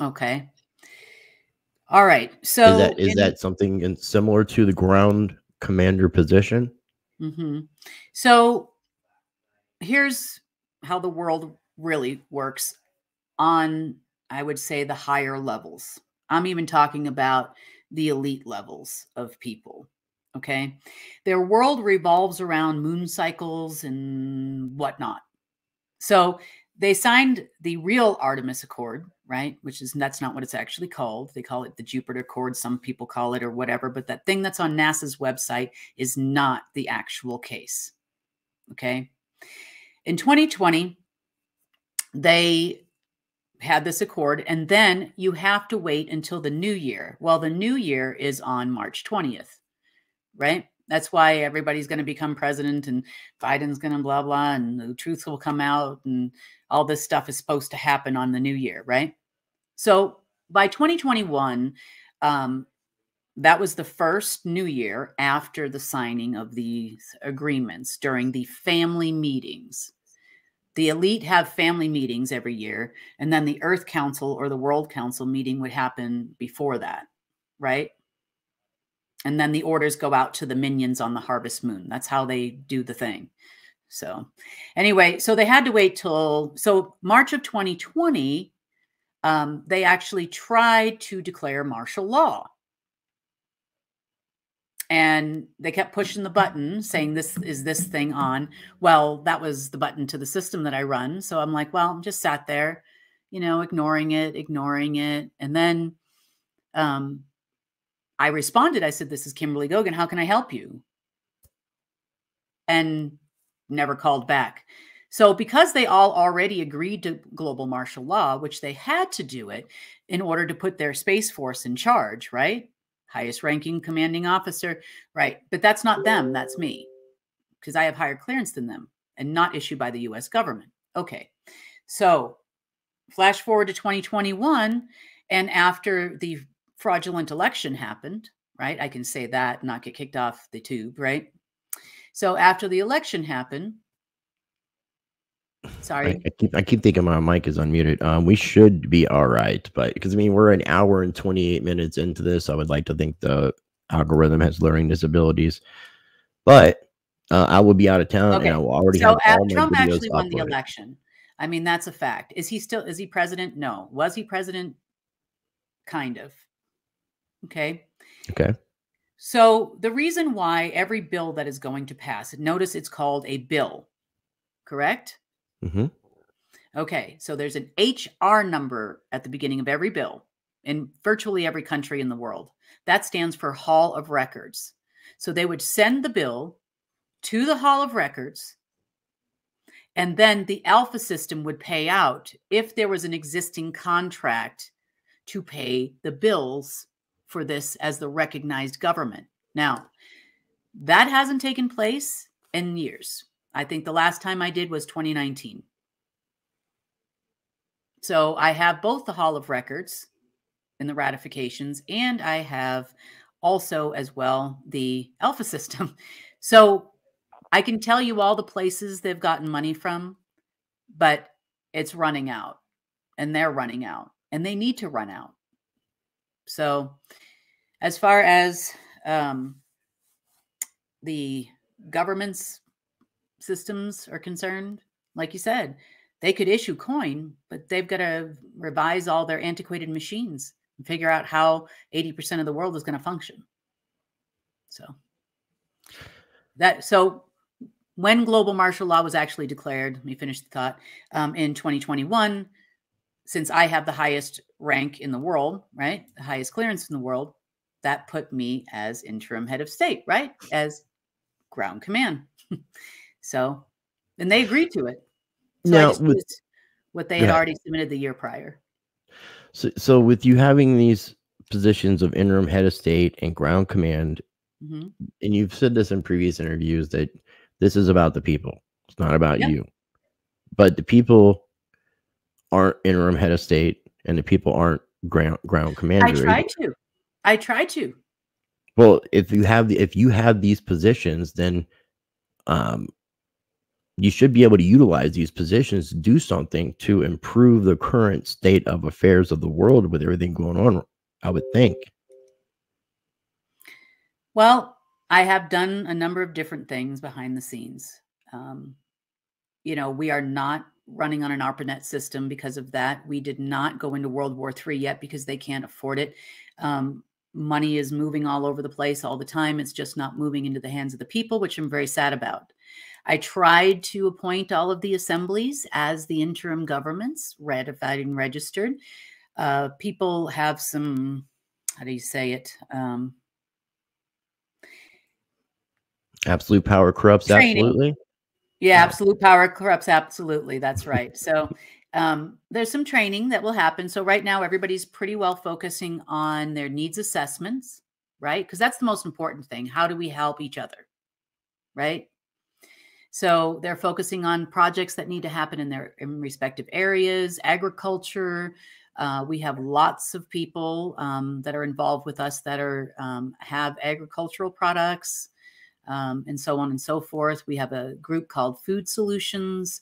Okay. All right. So is that something similar to the ground commander position? So here's how the world really works on, I would say, the higher levels. I'm even talking about the elite levels of people. Okay. Their world revolves around moon cycles and whatnot. So they signed the real Artemis Accord, right? That's not what it's actually called. They call it the Jupiter Accord. Some people call it or whatever, but that thing that's on NASA's website is not the actual case. Okay. In 2020, they had this accord, and then you have to wait until the new year. Well, the new year is on March 20th, right? That's why everybody's going to become president and Biden's going to blah, blah, and the truth will come out and all this stuff is supposed to happen on the new year, right? So by 2021, that was the first new year after the signing of these agreements during the family meetings. The elite have family meetings every year, and then the Earth Council or the World Council meeting would happen before that, right? And then the orders go out to the minions on the harvest moon. That's how they do the thing. So anyway, so they had to wait till, so March of 2020, they actually tried to declare martial law. And they kept pushing the button saying, this is this thing on. Well, that was the button to the system that I run. So I'm like, well, I'm just sat there, you know, ignoring it. And then I responded. I said, this is Kimberly Goguen. How can I help you? And never called back. So because they all already agreed to global martial law, which they had to do it in order to put their Space Force in charge, right? Highest ranking commanding officer, right? But that's not them, that's me, because I have higher clearance than them and not issued by the US government. Okay, so flash forward to 2021, and after the fraudulent election happened, right? I can say that, not get kicked off the tube, right? So after the election happened, sorry. I keep thinking my mic is unmuted. We should be all right, but because I mean we're an hour and 28 minutes into this, I would like to think the algorithm has learning disabilities. But I will be out of town, Okay. and I will already have all my Trump videos actually won the uploaded. election. I mean, that's a fact. Is he president? No. Was he president? Kind of. Okay. Okay. So the reason why every bill that is going to pass, notice it's called a bill, correct? Mm-hmm. Okay, so there's an HR number at the beginning of every bill in virtually every country in the world. That stands for Hall of Records. So they would send the bill to the Hall of Records, and then the Alpha system would pay out if there was an existing contract to pay the bills for this as the recognized government. Now, that hasn't taken place in years. I think the last time I did was 2019. So I have both the Hall of Records and the ratifications, and I have also as well the Alpha system. So I can tell you all the places they've gotten money from, but it's running out, and they're running out, and they need to run out. So as far as the government's systems are concerned, like you said, they could issue coin, but they've got to revise all their antiquated machines and figure out how 80% of the world is going to function. So when global martial law was actually declared, let me finish the thought, in 2021, since I have the highest rank in the world, right, the highest clearance in the world, that put me as interim head of state, right, as ground command. So, and they agreed to it. So now, I just used what they had already submitted the year prior. So with you having these positions of interim head of state and ground command, and you've said this in previous interviews that this is about the people. It's not about you. But the people aren't interim head of state, and the people aren't ground commander. I tried to. Well, if you have these positions, then you should be able to utilize these positions to do something to improve the current state of affairs of the world with everything going on, I would think. Well, I have done a number of different things behind the scenes. You know, we are not running on an ARPANET system because of that. We did not go into World War III yet because they can't afford it. Money is moving all over the place all the time. It's just not moving into the hands of the people, which I'm very sad about. I tried to appoint all of the assemblies as the interim governments, ratified and registered. People have some, how do you say it? Absolute power corrupts Training. absolutely. Yeah, absolute power corrupts absolutely. That's right. So there's some training that will happen. So right now, everybody's pretty well focusing on their needs assessments, right? Because that's the most important thing. How do we help each other, right? So they're focusing on projects that need to happen in their respective areas, agriculture. We have lots of people that are involved with us that are have agricultural products, and so on and so forth. We have a group called Food Solutions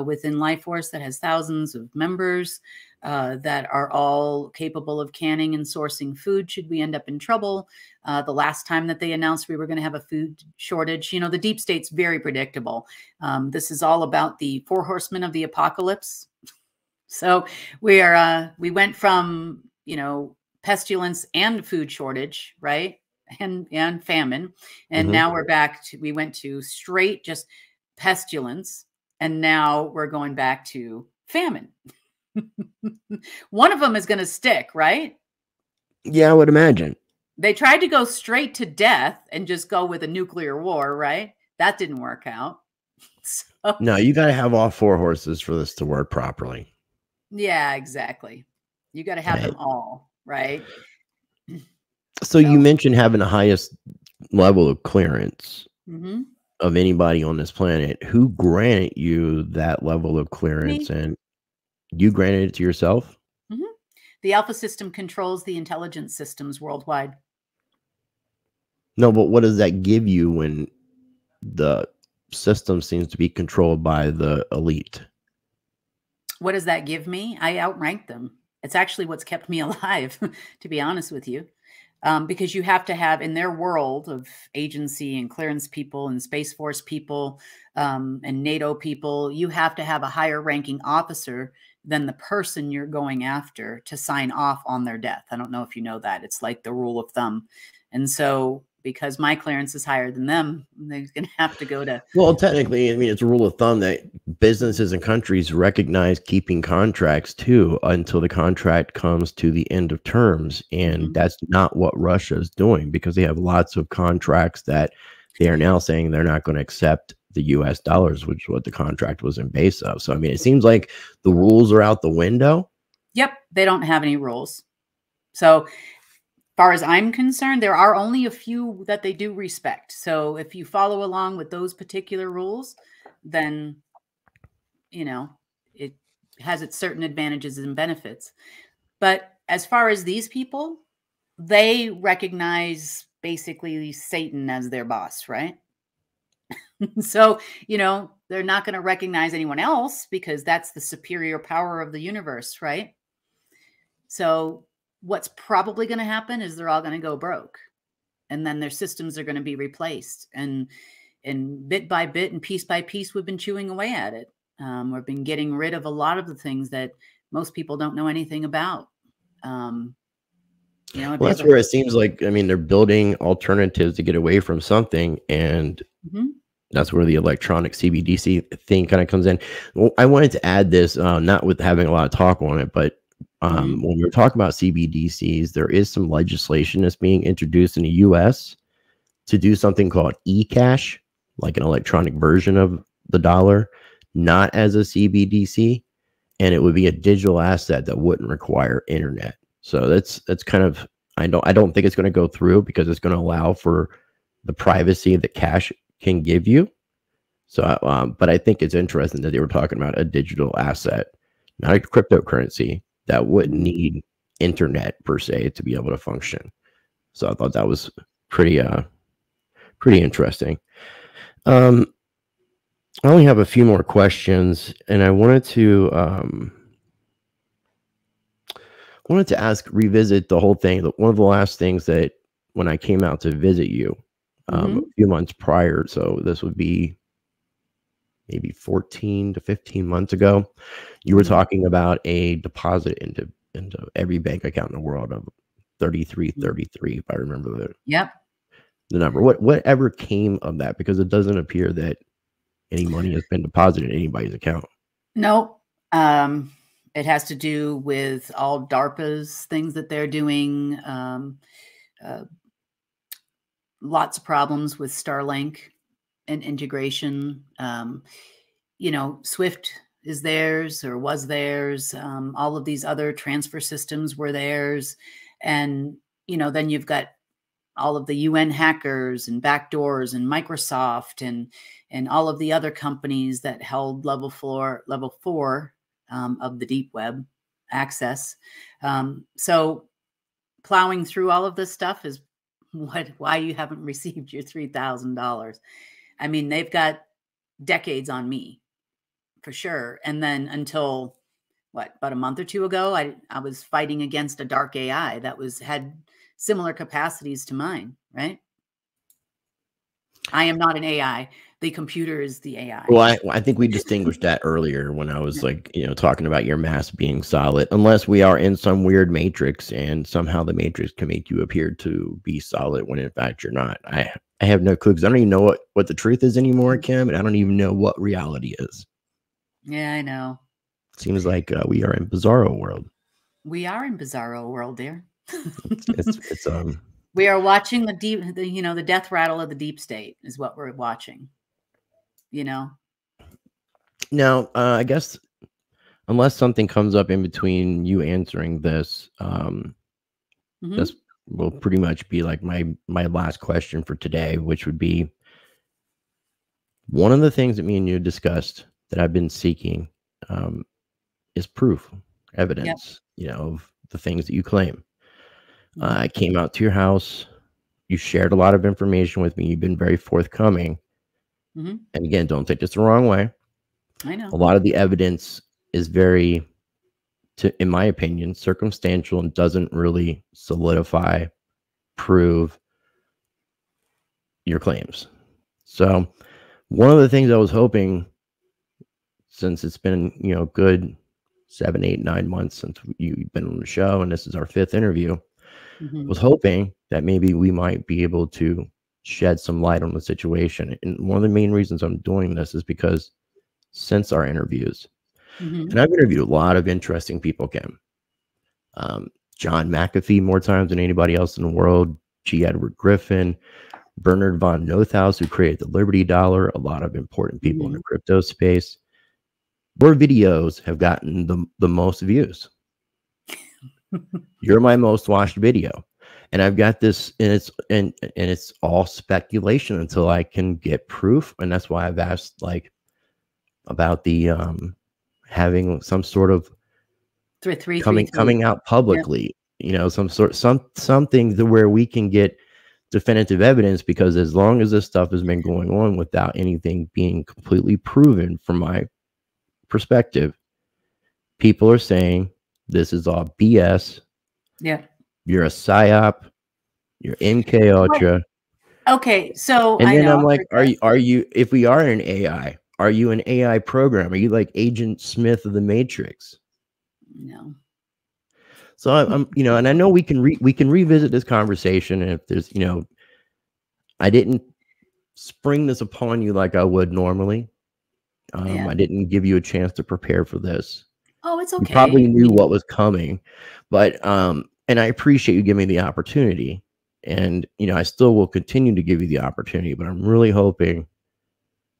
within LifeForce that has thousands of members that are all capable of canning and sourcing food should we end up in trouble. The last time that they announced we were going to have a food shortage, you know, the deep state's very predictable. This is all about the 4 horsemen of the apocalypse. So we went from, you know, pestilence and food shortage, right? And famine. And now we're back to, we went to straight just pestilence. And now we're going back to famine. One of them is going to stick, right? Yeah, I would imagine. They tried to go straight to death and just go with a nuclear war, right? That didn't work out. So, no, you got to have all 4 horses for this to work properly. Yeah, exactly. You got to have them all, right? So you mentioned having the highest level of clearance Mm-hmm. of anybody on this planet. Who granted you that level of clearance? Me. And you granted it to yourself? Mm-hmm. The Alpha system controls the intelligence systems worldwide. No, but what does that give you when the system seems to be controlled by the elite? What does that give me? I outrank them. It's actually what's kept me alive, to be honest with you. Because you have to have, in their world of agency and clearance people and Space Force people and NATO people, you have to have a higher ranking officer than the person you're going after to sign off on their death. I don't know if you know that. It's like the rule of thumb. And so because my clearance is higher than them, they're going to have to go to... Well, technically, I mean, it's a rule of thumb that businesses and countries recognize keeping contracts too until the contract comes to the end of terms. And that's not what Russia is doing, because they have lots of contracts that they are now saying they're not going to accept the US dollars, which is what the contract was in base of. So, I mean, it seems like the rules are out the window. Yep. They don't have any rules. So far as I'm concerned, there are only a few that they do respect. So if you follow along with those particular rules, then, you know, it has its certain advantages and benefits. But as far as these people, they recognize basically Satan as their boss, right? So, you know, they're not going to recognize anyone else because that's the superior power of the universe, right? So what's probably going to happen is they're all going to go broke, and then their systems are going to be replaced. And bit by bit and piece by piece, we've been chewing away at it. We've been getting rid of a lot of the things that most people don't know anything about. You know, well, that's where it seems like, I mean, they're building alternatives to get away from something. And that's where the electronic CBDC thing kind of comes in. Well, I wanted to add this, not with having a lot of talk on it, but when we were talking about CBDCs, there is some legislation that's being introduced in the US to do something called e-cash, like an electronic version of the dollar, not as a CBDC, and it would be a digital asset that wouldn't require internet. So that's kind of, I don't think it's going to go through because it's going to allow for the privacy that cash can give you. So, but I think it's interesting that they were talking about a digital asset, not a cryptocurrency, that wouldn't need internet per se to be able to function. So I thought that was pretty interesting. I only have a few more questions, and I wanted to revisit the whole thing. One of the last things that when I came out to visit you a few months prior, so this would be maybe 14 to 15 months ago, you were talking about a deposit into every bank account in the world of 3333, if I remember Yep. the number. Whatever came of that? Because it doesn't appear that any money has been deposited in anybody's account. No, it has to do with all DARPA's things that they're doing. Lots of problems with Starlink and integration. You know, Swift is theirs or was theirs. All of these other transfer systems were theirs. And, you know, then you've got all of the UN hackers and backdoors and Microsoft and all of the other companies that held level four of the deep web access. So plowing through all of this stuff is why you haven't received your $3,000. I mean, they've got decades on me for sure. And then until about a month or two ago, I was fighting against a dark AI that had similar capacities to mine, right? I am not an AI. The computer is the AI. Well, I think we distinguished that earlier when I was like, talking about your mass being solid, unless we are in some weird matrix and somehow the matrix can make you appear to be solid when in fact you're not. I have no clue because I don't even know what the truth is anymore, Kim, and I don't even know what reality is. Yeah, I know. Seems like we are in bizarro world. We are in bizarro world, dear. it's we are watching the death rattle of the deep state is what we're watching. Now, I guess unless something comes up in between you answering this, this will pretty much be like my last question for today, which would be one of the things that me and you discussed that I've been seeking is proof, evidence, of the things that you claim. I came out to your house. You shared a lot of information with me. You've been very forthcoming. And again, don't take this the wrong way. I know. A lot of the evidence is very, in my opinion, circumstantial and doesn't really solidify, prove your claims. So one of the things I was hoping, since it's been, good 7, 8, 9 months since you've been on the show, and this is our 5th interview, was hoping that maybe we might be able to shed some light on the situation. And one of the main reasons I'm doing this is because since our interviews, and I've interviewed a lot of interesting people, Kim. John McAfee more times than anybody else in the world, G. Edward Griffin, Bernard von Nothaus, who created the Liberty Dollar, a lot of important people in the crypto space. Your videos have gotten the most views. You're my most watched video. And I've got this, and it's all speculation until I can get proof. And that's why I've asked about the having some sort of coming out publicly, something to where we can get definitive evidence, because as long as this stuff has been going on without anything being completely proven from my perspective, people are saying this is all BS. Yeah. You're a psyop. You're MK Ultra. Okay, so and then I'm like, are you? If we are an AI, are you an AI program? Are you like Agent Smith of the Matrix? No. So I'm, and I know we can revisit this conversation, and if there's, I didn't spring this upon you like I would normally. I didn't give you a chance to prepare for this. Oh, it's okay. You probably knew what was coming, but and I appreciate you giving me the opportunity, and I still will continue to give you the opportunity, but I'm really hoping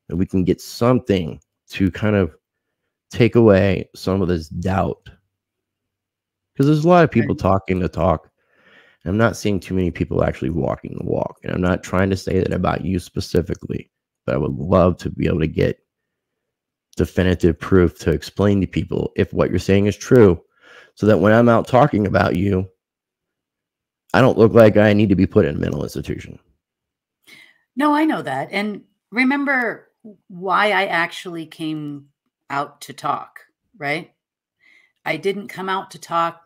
that we can get something to kind of take away some of this doubt, because there's a lot of people talking the talk. I'm not seeing too many people actually walking the walk, and I'm not trying to say that about you specifically, but I would love to be able to get definitive proof to explain to people if what you're saying is true, so that when I'm out talking about you, I don't look like I need to be put in a mental institution. No, I know that. And remember why I actually came out to talk, right? I didn't come out to talk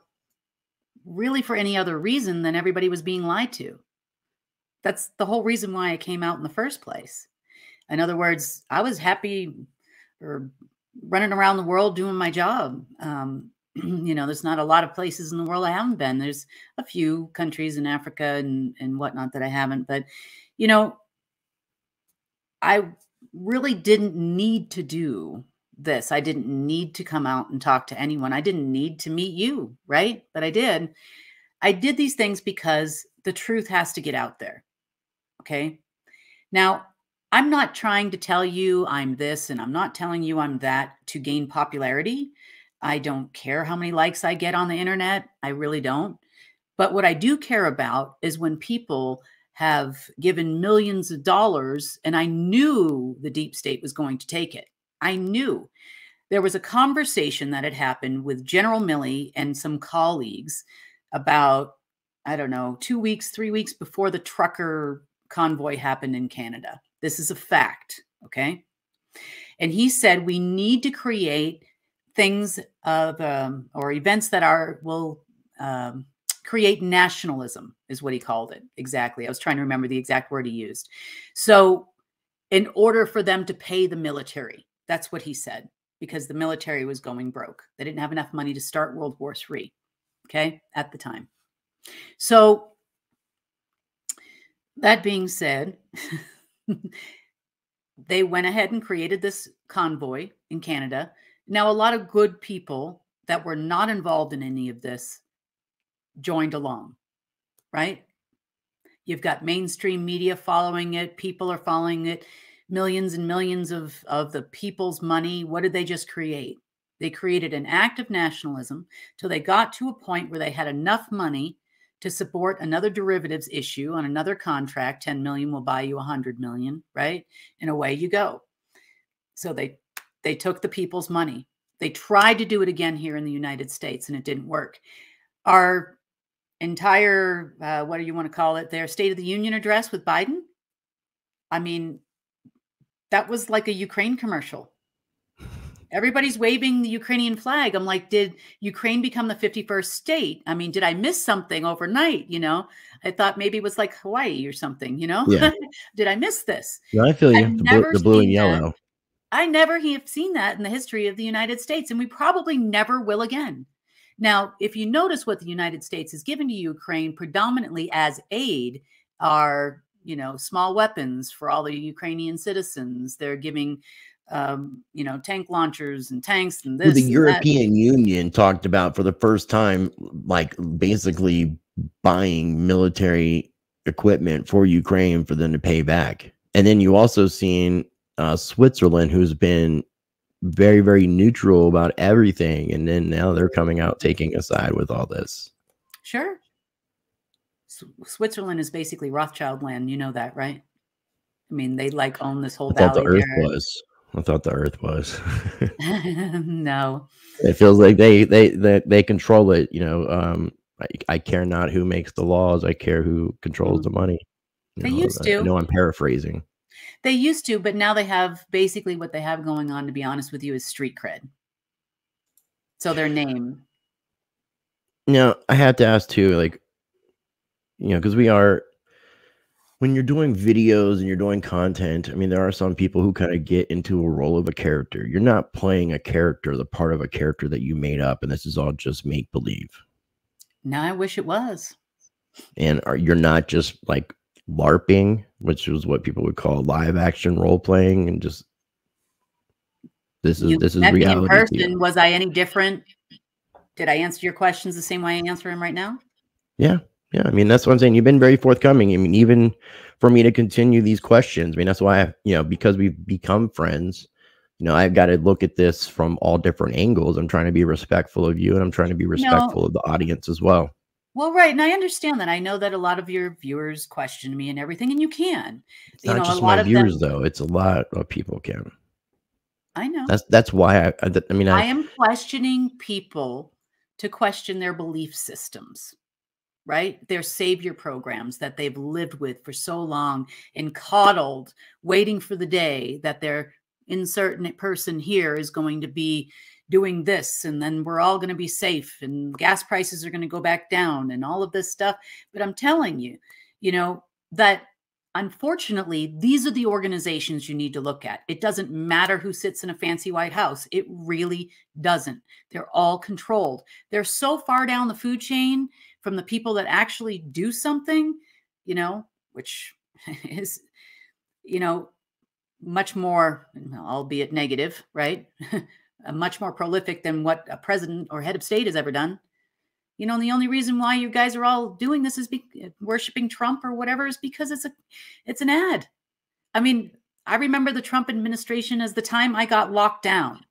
really for any other reason than everybody was being lied to. That's the whole reason why I came out in the first place. In other words, I was happy. or running around the world doing my job. You know, there's not a lot of places in the world I haven't been. There's a few countries in Africa and whatnot that I haven't, but, you know, I really didn't need to do this. I didn't need to come out and talk to anyone. I didn't need to meet you, right? But I did. I did these things because the truth has to get out there. Okay. Now, I'm not trying to tell you I'm this and I'm not telling you I'm that to gain popularity. I don't care how many likes I get on the internet. I really don't. But what I do care about is when people have given millions of dollars, and I knew the deep state was going to take it. I knew. There was a conversation that had happened with General Milley and some colleagues about, I don't know, 2 weeks, 3 weeks before the trucker convoy happened in Canada. This is a fact, okay? And he said we need to create things of or events that will create nationalism, is what he called it. Exactly. I was trying to remember the exact word he used. So in order for them to pay the military, that's what he said, because the military was going broke. They didn't have enough money to start World War III, okay, at the time. So that being said, they went ahead and created this convoy in Canada. Now, a lot of good people that were not involved in any of this joined along, right? You've got mainstream media following it. People are following it. Millions and millions of the people's money. What did they just create? They created an act of nationalism till they got to a point where they had enough money to support another derivatives issue on another contract. 10 million will buy you 100 million, right? And away you go. So they took the people's money. They tried to do it again here in the United States, and it didn't work. Our entire, what do you want to call it, their State of the Union address with Biden, I mean, that was like a Ukraine commercial. Everybody's waving the Ukrainian flag. I'm like, did Ukraine become the 51st state? I mean, did I miss something overnight? You know, I thought maybe it was like Hawaii or something, you know? Yeah. Did I miss this? No, I feel you. I've The blue and yellow. that. I never have seen that in the history of the United States, and we probably never will again. Now, if you notice what the United States has given to Ukraine predominantly as aid are, you know, small weapons for all the Ukrainian citizens. They're giving, you know, tank launchers and tanks and this. The and European Union talked about for the first time, like basically buying military equipment for Ukraine for them to pay back. And then you also seen Switzerland, who's been very, very neutral about everything. And then now they're coming out taking a side with all this. Sure. Switzerland is basically Rothschild land. You know that, right? I mean, they like own this whole valley. I thought the earth was. No. It feels like they control it. You know, I care not who makes the laws. I care who controls the money. They used to. I know I'm paraphrasing. They used to, but now they have basically what they have going on, to be honest with you, is street cred. So their name. Now, I had to ask too, like, you know, because when you're doing videos and you're doing content, I mean, there are some people who kind of get into a role of a character. You're not playing a character, the part of a character that you made up, and this is all just make believe. No, I wish it was. And you're not just like LARPing, which is what people would call live action role playing, and just this is reality. In person, was I any different? Did I answer your questions the same way I answer them right now? Yeah. Yeah. I mean, that's what I'm saying. You've been very forthcoming. I mean, even for me to continue these questions, I mean, that's why because we've become friends, you know, I've got to look at this from all different angles. I'm trying to be respectful of you, and I'm trying to be respectful of the audience as well. Well, right. And I understand that. I know that a lot of your viewers question me and everything, and you can. It's not just my viewers, though. It's a lot of people, Kim. I know. That's why I mean, I am questioning people to question their belief systems, right? Their savior programs that they've lived with for so long and coddled, waiting for the day that their insert person here is going to be doing this, and then we're all going to be safe, and gas prices are going to go back down, and all of this stuff. But I'm telling you, you know, that unfortunately, these are the organizations you need to look at. It doesn't matter who sits in a fancy White House. It really doesn't. They're all controlled. They're so far down the food chain from the people that actually do something, you know, which is, you know, much more, albeit negative, right? Much more prolific than what a president or head of state has ever done. You know, and the only reason why you guys are all doing this is worshiping Trump or whatever is because it's an ad. I mean, I remember the Trump administration as the time I got locked down.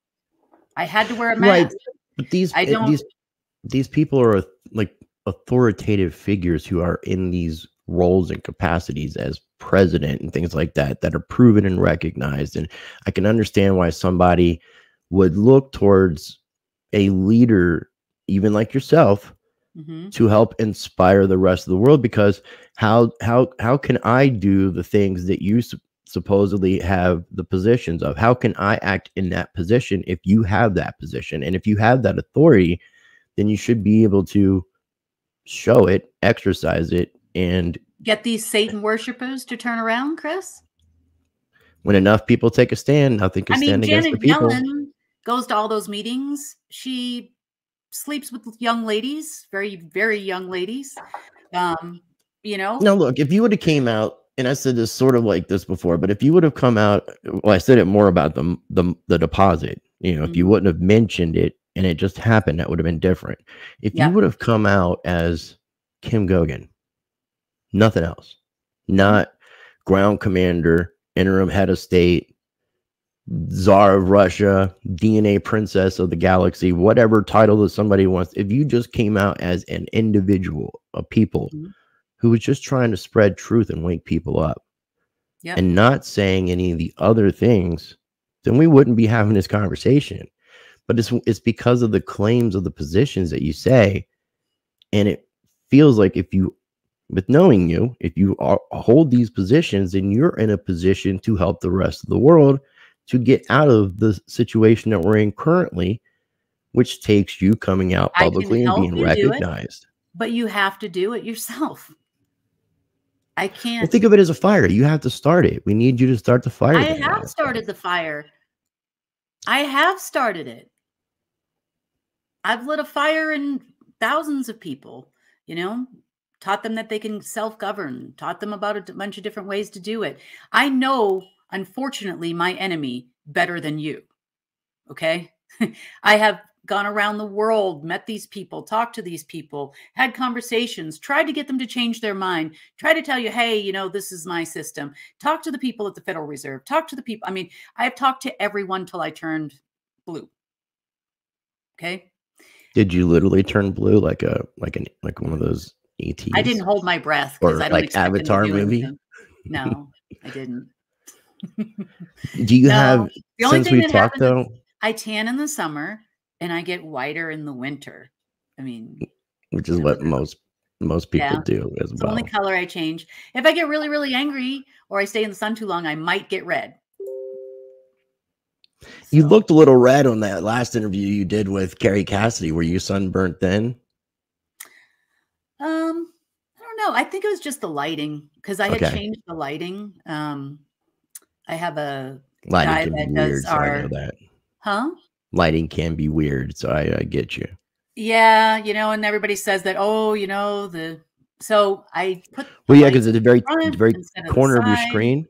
I had to wear a mask. Right. But these people are like authoritative figures who are in these roles and capacities as president and things like that are proven and recognized. And I can understand why somebody would look towards a leader, even like yourself, to help inspire the rest of the world, because how can I do the things that you supposedly have the positions of? How can I act in that position if you have that position? And if you have that authority, then you should be able to show it, exercise it, and get these Satan worshipers to turn around, Chris. When enough people take a stand, nothing can stand against the people. Janet Yellen goes to all those meetings. She sleeps with young ladies, very, very young ladies. You know. No, look, if you would have came out, and I said this sort of like this before, but if you would have come out, well, I said it more about the deposit. You know, if you wouldn't have mentioned it and it just happened, that would have been different. If you would have come out as Kim Goguen, nothing else, not ground commander, interim head of state, Tsar of Russia, DNA princess of the galaxy, whatever title that somebody wants. If you just came out as an individual, a people who was just trying to spread truth and wake people up and not saying any of the other things, then we wouldn't be having this conversation. But it's because of the claims of the positions that you say. And it feels like with knowing you, if you hold these positions, then you're in a position to help the rest of the world to get out of the situation that we're in currently, which takes you coming out publicly and being recognized. But you have to do it yourself. I can't. Well, think of it as a fire. You have to start it. We need you to start the fire. I have started the fire. I have started it. I've lit a fire in thousands of people, you know, taught them that they can self-govern, taught them about a bunch of different ways to do it. I know, unfortunately, my enemy better than you. Okay. I have gone around the world, met these people, talked to these people, had conversations, tried to get them to change their mind, try to tell you, hey, you know, this is my system. Talk to the people at the Federal Reserve, talk to the people. I mean, I've talked to everyone till I turned blue. Okay. Did you literally turn blue like one of those ETs? I didn't hold my breath because I don't like Avatar movie. No, I didn't. Do you have, since we've talked though? I tan in the summer and I get whiter in the winter. I mean, which is what most people do as well. It's the only color I change. If I get really, really angry or I stay in the sun too long, I might get red. You looked a little red on that last interview you did with Carrie Cassidy. Were you sunburnt then? I don't know. I think it was just the lighting because I had changed the lighting. I have a guy that does so I know that. Huh? Lighting can be weird, so I get you. Yeah, you know, and everybody says that. Oh, you know So I put. Well, yeah, because it's the very corner of your screen.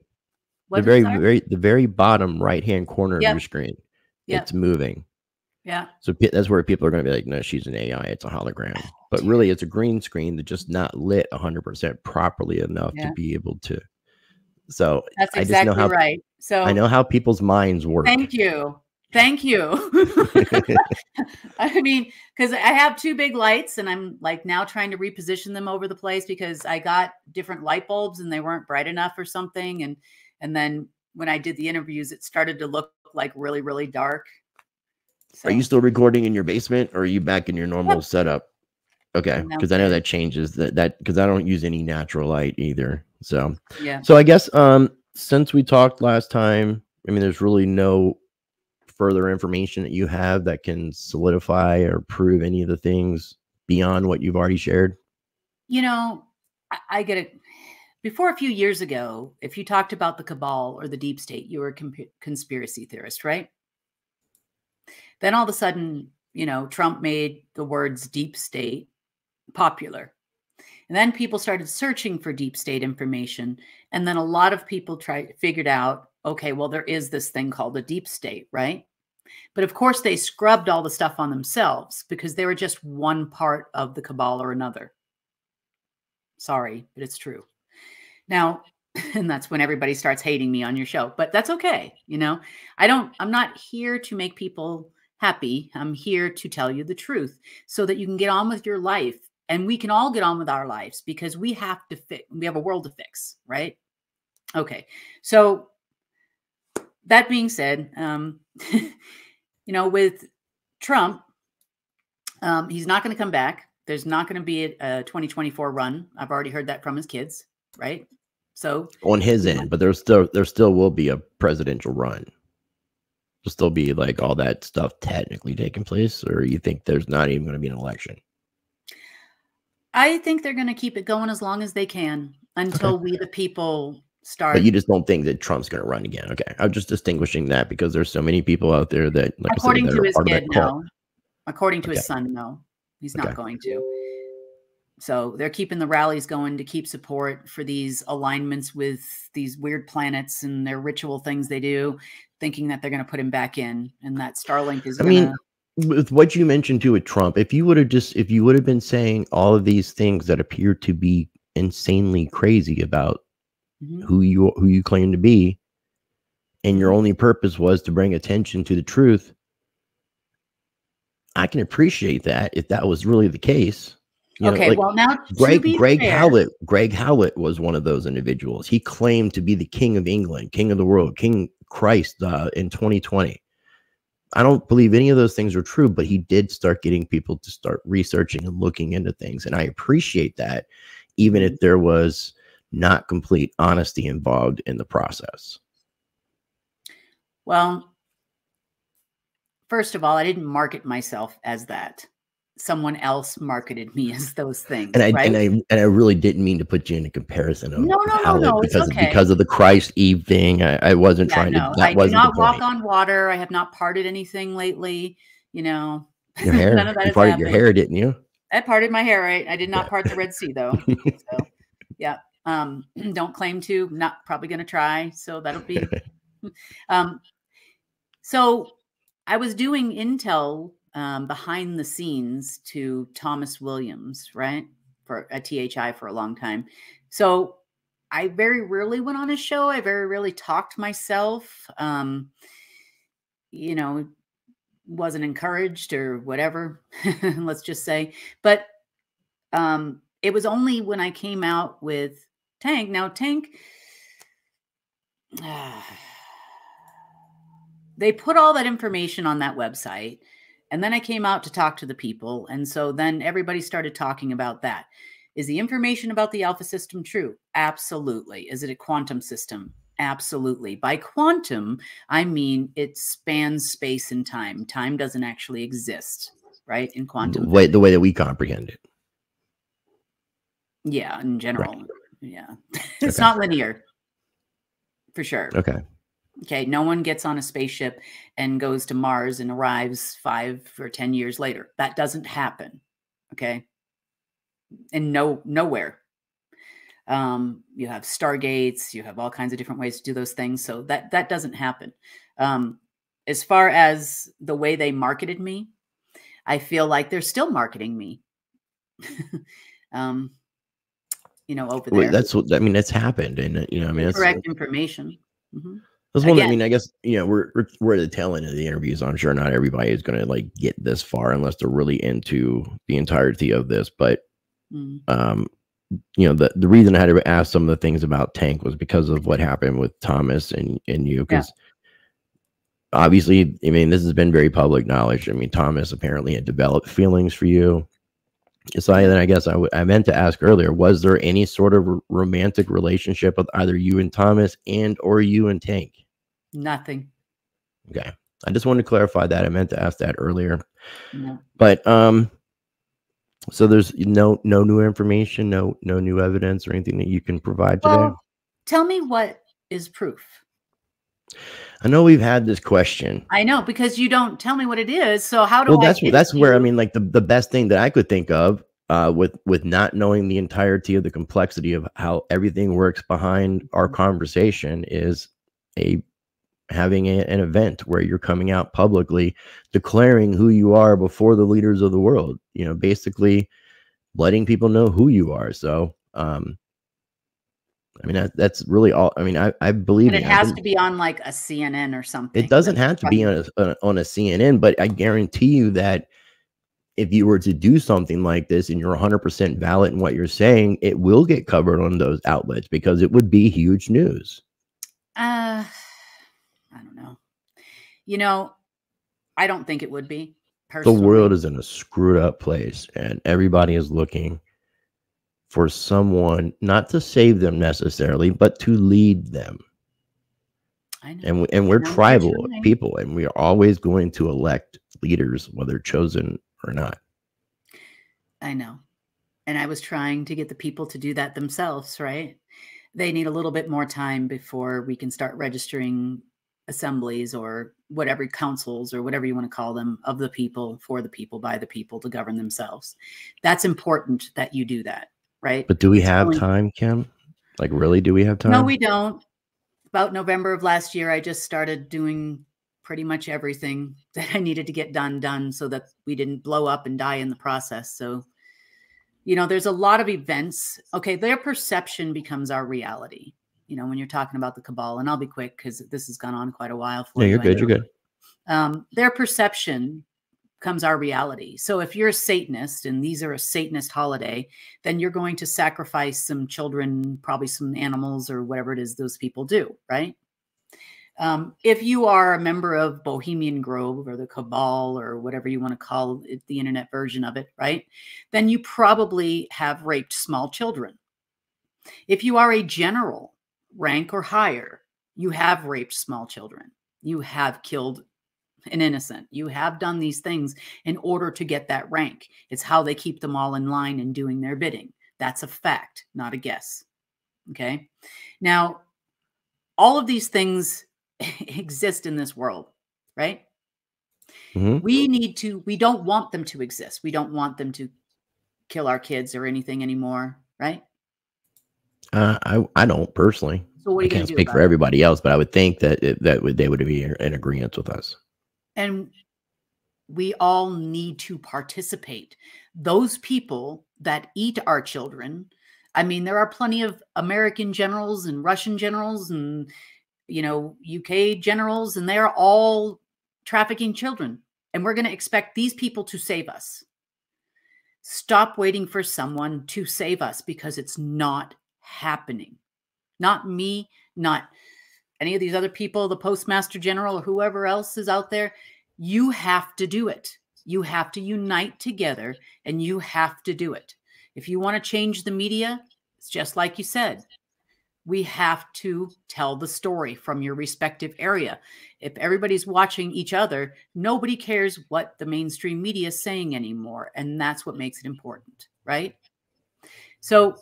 The very bottom right-hand corner of your screen. It's moving. Yeah. So that's where people are going to be like, no, she's an AI. It's a hologram. But really, it's a green screen that's just not lit 100% properly enough to be able to. So that's exactly right. So I know how people's minds work. Thank you. Thank you. I mean, because I have two big lights and I'm like now trying to reposition them over the place because I got different light bulbs and they weren't bright enough or something. And then when I did the interviews, it started to look like really, really dark. So. Are you still recording in your basement or are you back in your normal setup? Okay. Because I know that changes that because I don't use any natural light either. So, So I guess since we talked last time, I mean, there's really no further information that you have that can solidify or prove any of the things beyond what you've already shared. You know, I get it. before a few years ago, if you talked about the cabal or the deep state, you were a conspiracy theorist, right? Then all of a sudden, you know, Trump made the words deep state popular. And then people started searching for deep state information. And then a lot of people figured out, okay, well, there is this thing called a deep state, right? But of course, they scrubbed all the stuff on themselves because they were just one part of the cabal or another. Sorry, but it's true. Now, and that's when everybody starts hating me on your show, but that's okay. You know, I'm not here to make people happy. I'm here to tell you the truth so that you can get on with your life, and we can all get on with our lives because we have a world to fix, right? Okay. So that being said, you know, with Trump, he's not going to come back. There's not going to be a 2024 run. I've already heard that from his kids, right? So on his end, but there still will be a presidential run. There'll still be like all that stuff technically taking place, or you think there's not even going to be an election? I think they're going to keep it going as long as they can until we, the people, start. But you just don't think that Trump's going to run again? Okay, I'm just distinguishing that because there's so many people out there that, like, according to his kid, no. According to his son, no, he's not going to. So they're keeping the rallies going to keep support for these alignments with these weird planets and their ritual things they do, thinking that they're going to put him back in, and that Starlink is. I mean, with what you mentioned too with Trump, if you would have been saying all of these things that appear to be insanely crazy about who you claim to be, and your only purpose was to bring attention to the truth, I can appreciate that if that was really the case. You know, like, well, now Greg Howlett was one of those individuals. He claimed to be the king of England, king of the world, King Christ in 2020. I don't believe any of those things are true, but he did start getting people to start researching and looking into things. And I appreciate that, even if there was not complete honesty involved in the process. Well, first of all, I didn't market myself as that. Someone else marketed me as those things. And I really didn't mean to put you in a comparison of no, because of the Christ Eve thing. I wasn't trying to. I do not walk on water. I have not parted anything lately. You know, your hair. None of that you parted your hair, didn't you? I parted my hair, right? I did not part the Red Sea though. So, yeah. Don't claim to. Not probably going to try. So that'll be. So I was doing intel behind the scenes to Thomas Williams, right? For a THI for a long time. So I very rarely went on his show. I very rarely talked myself. You know, wasn't encouraged or whatever, let's just say. But it was only when I came out with Tank. Now, Tank, they put all that information on that website. And then I came out to talk to the people. And so then everybody started talking about that. Is the information about the alpha system true? Absolutely. Is it a quantum system? Absolutely. By quantum, I mean it spans space and time. Time doesn't actually exist, right? In quantum. The way that we comprehend it. Yeah, in general. Right. Yeah. It's not linear. For sure. Okay, no one gets on a spaceship and goes to Mars and arrives 5 or 10 years later. That doesn't happen. Okay. And nowhere. You have stargates, you have all kinds of different ways to do those things. So that doesn't happen. As far as the way they marketed me, I feel like they're still marketing me. You know, over there. That's what, I mean, that's happened. And, you know, I mean, that's correct information. That's one. I mean, I guess, you know, we're at the tail end of the interview, so I'm sure not everybody is going to like get this far unless they're really into the entirety of this. But, you know, the reason I had to ask some of the things about Tank was because of what happened with Thomas and you, because obviously, I mean, this has been very public knowledge. I mean, Thomas apparently had developed feelings for you. So then I guess I meant to ask earlier, was there any sort of romantic relationship with either you and Thomas or you and Tank? Nothing. Okay. I just wanted to clarify that. I meant to ask that earlier. No. But So there's no new information, no new evidence or anything that you can provide today? Well, tell me what is proof? I know we've had this question. I know, because you don't tell me what it is. So how do Well, I give it that's to where I you? mean, like the best thing that I could think of, with not knowing the entirety of the complexity of how everything works behind our conversation is a having an event where you're coming out publicly declaring who you are before the leaders of the world, you know, basically letting people know who you are. So I mean that's really all. I mean, I believe And it me, has to be on like a CNN or something. it doesn't have to be Right. on a CNN, but I guarantee you that if you were to do something like this and you're 100% valid in what you're saying, it will get covered on those outlets because it would be huge news. I don't know. You know, I don't think it would be, The world personally. is in a screwed up place and everybody is looking for someone not to save them necessarily, but to lead them. I know. And I we're know they're tribal trying. people and we are always going to elect leaders, whether chosen or not. I know. And I was trying to get the people to do that themselves, right? They need a little bit more time before we can start registering assemblies or whatever, councils or whatever you want to call them, of the people, for the people, by the people, to govern themselves. That's important that you do that, right? But do we It's have only, time, Kim? Like, really, do we have no, time? we don't. About November of last year, I just started doing pretty much everything that I needed to get done so that we didn't blow up and die in the process. So, you know, there's a lot of events. Okay, their perception becomes our reality. You know, when you're talking about the cabal, and I'll be quick because this has gone on quite a while for Yeah, you, you're I good. You're know. good. Their perception becomes our reality. So if you're a Satanist and these are a Satanist holiday, then you're going to sacrifice some children, probably some animals or whatever it is those people do, right? If you are a member of Bohemian Grove or the Cabal or whatever you want to call it, the internet version of it, right? Then you probably have raped small children. If you are a general, rank or higher, you have raped small children. You have killed an innocent. You have done these things in order to get that rank. It's how they keep them all in line and doing their bidding. That's a fact, not a guess. Okay. Now, all of these things exist in this world, right? Mhm. We don't want them to exist. We don't want them to kill our kids or anything anymore, right? I don't personally. So what are I you going can't to do speak about for it? everybody else, but I would think that they would be in agreement with us. And we all need to participate. Those people that eat our children, I mean, there are plenty of American generals and Russian generals and, you know, UK generals, and they're all trafficking children. And we're going to expect these people to save us. Stop waiting for someone to save us because it's not happening. Not me, not any of these other people, the Postmaster General or whoever else is out there. You have to do it. You have to unite together and you have to do it. If you want to change the media, it's just like you said. We have to tell the story from your respective area. If everybody's watching each other, nobody cares what the mainstream media is saying anymore. And that's what makes it important, right? So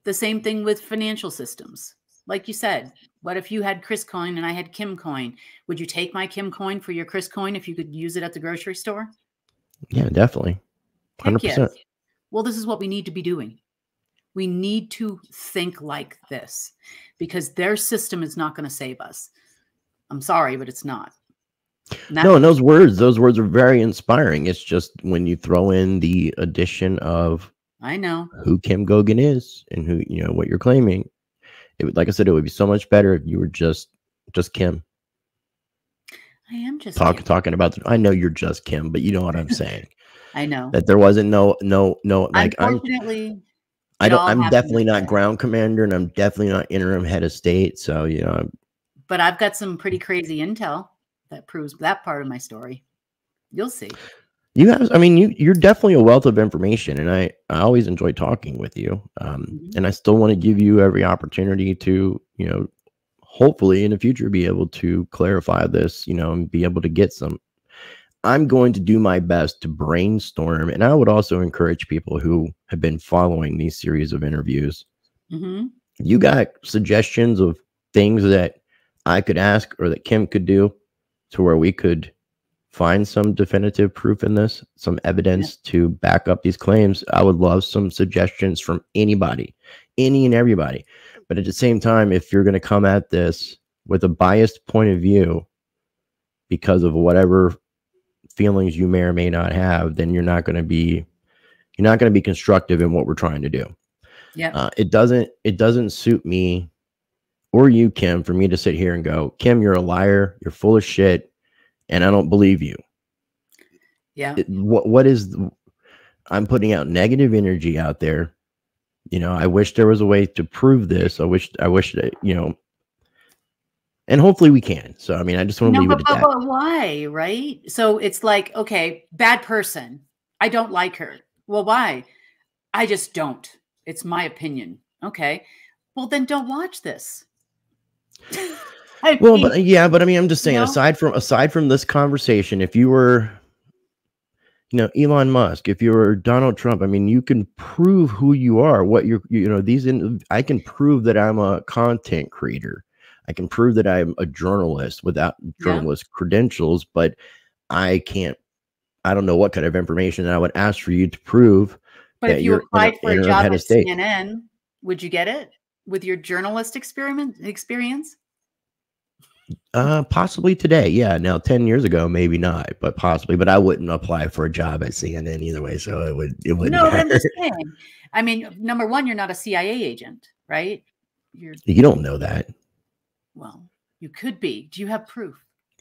the same thing with financial systems. Like you said, what if you had Chris coin and I had Kim coin? Would you take my Kim coin for your Chris coin if you could use it at the grocery store? Yeah, definitely. Heck 100%. yes. Well, this is what we need to be doing. We need to think like this because their system is not going to save us. I'm sorry, but it's not. No, and those words are very inspiring. It's just when you throw in the addition of I know. who Kim Goguen is and who, you know, what you're claiming, it would, like I said, it would be so much better if you were just Kim. I am just Kim. Talking about I know you're just Kim, but you know what I'm saying. I know. That there wasn't no like Unfortunately, I'm definitely not way. ground commander and I'm definitely not interim head of state. So, you know, but I've got some pretty crazy intel that proves that part of my story. You'll see. You guys, I mean, you're definitely a wealth of information, and I always enjoy talking with you. And I still want to give you every opportunity to, you know, hopefully in the future be able to clarify this, you know, and be able to get some I'm going to do my best to brainstorm. And I would also encourage people who have been following these series of interviews. You got suggestions of things that I could ask or that Kim could do to where we could find some definitive proof in this, some evidence to back up these claims? I would love some suggestions from anybody, any and everybody. But at the same time, if you're going to come at this with a biased point of view because of whatever feelings you may or may not have, then you're not going to be constructive in what we're trying to do. It doesn't suit me or you, Kim, for me to sit here and go, Kim, you're a liar, you're full of shit, and I don't believe you. What is I'm putting out negative energy out there. You know, I wish there was a way to prove this. I wish that, you know, and hopefully we can. So, I mean, I just want to leave it at that. But why, right? So it's like, okay, bad person. I don't like her. Well, why? I just don't. It's my opinion. Okay. Well, then don't watch this. But I mean, I'm just saying, aside from this conversation, if you were, you know, Elon Musk, if you were Donald Trump, I mean, you can prove who you are, what you're, you know, I can prove that I'm a content creator. I can prove that I'm a journalist without journalist credentials, but I don't know what kind of information I would ask for you to prove. But if you applied for a job at CNN, would you get it with your journalist experience? Possibly today. Yeah. Now, 10 years ago, maybe not, but possibly. But I wouldn't apply for a job at CNN either way. So it wouldn't. No, I'm just saying. I mean, number one, you're not a CIA agent, right? You don't know that. Well, you could be. Do you have proof?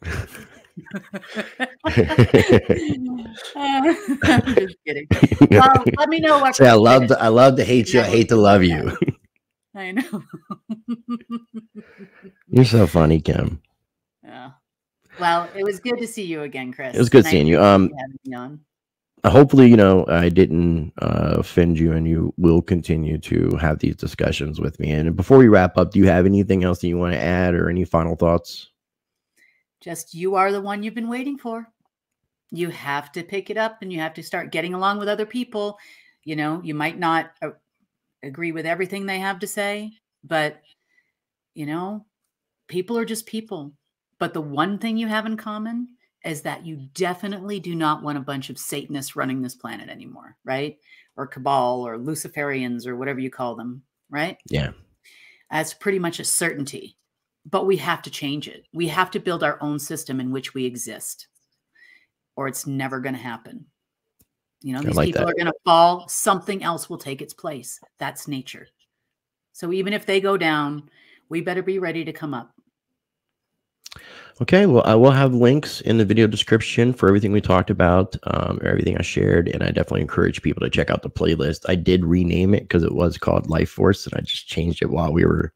I'm just kidding. Well, let me know what. Say, I love to hate you. I hate to love you. I know. You're so funny, Kim. Yeah. Well, it was good to see you again, Chris. It was good seeing you. Hopefully, you know, I didn't offend you, and you will continue to have these discussions with me. And before we wrap up, do you have anything else that you want to add or any final thoughts? Just, you are the one you've been waiting for. You have to pick it up and you have to start getting along with other people. You know, you might not agree with everything they have to say, but, you know, people are just people. But the one thing you have in common is that you definitely do not want a bunch of Satanists running this planet anymore, right? Or cabal or Luciferians or whatever you call them, right? Yeah. That's pretty much a certainty. But we have to change it. We have to build our own system in which we exist, or it's never going to happen. You know, these people are going to fall. Something else will take its place. That's nature. So even if they go down, we better be ready to come up. Okay, well, I will have links in the video description for everything we talked about, everything I shared, and I definitely encourage people to check out the playlist. I did rename it because it was called Life Force, and I just changed it while we were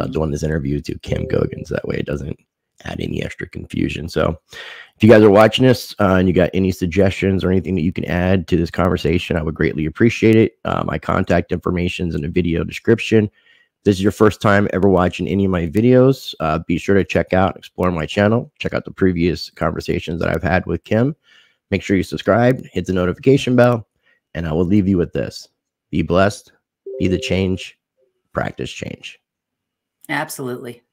doing this interview to Kim Goguen, so that way it doesn't add any extra confusion. So if you guys are watching this and you got any suggestions or anything that you can add to this conversation, I would greatly appreciate it. My contact information is in the video description. If this is your first time ever watching any of my videos, be sure to check out, explore my channel, check out the previous conversations that I've had with Kim. Make sure you subscribe, hit the notification bell, and I will leave you with this. Be blessed, be the change, practice change. Absolutely.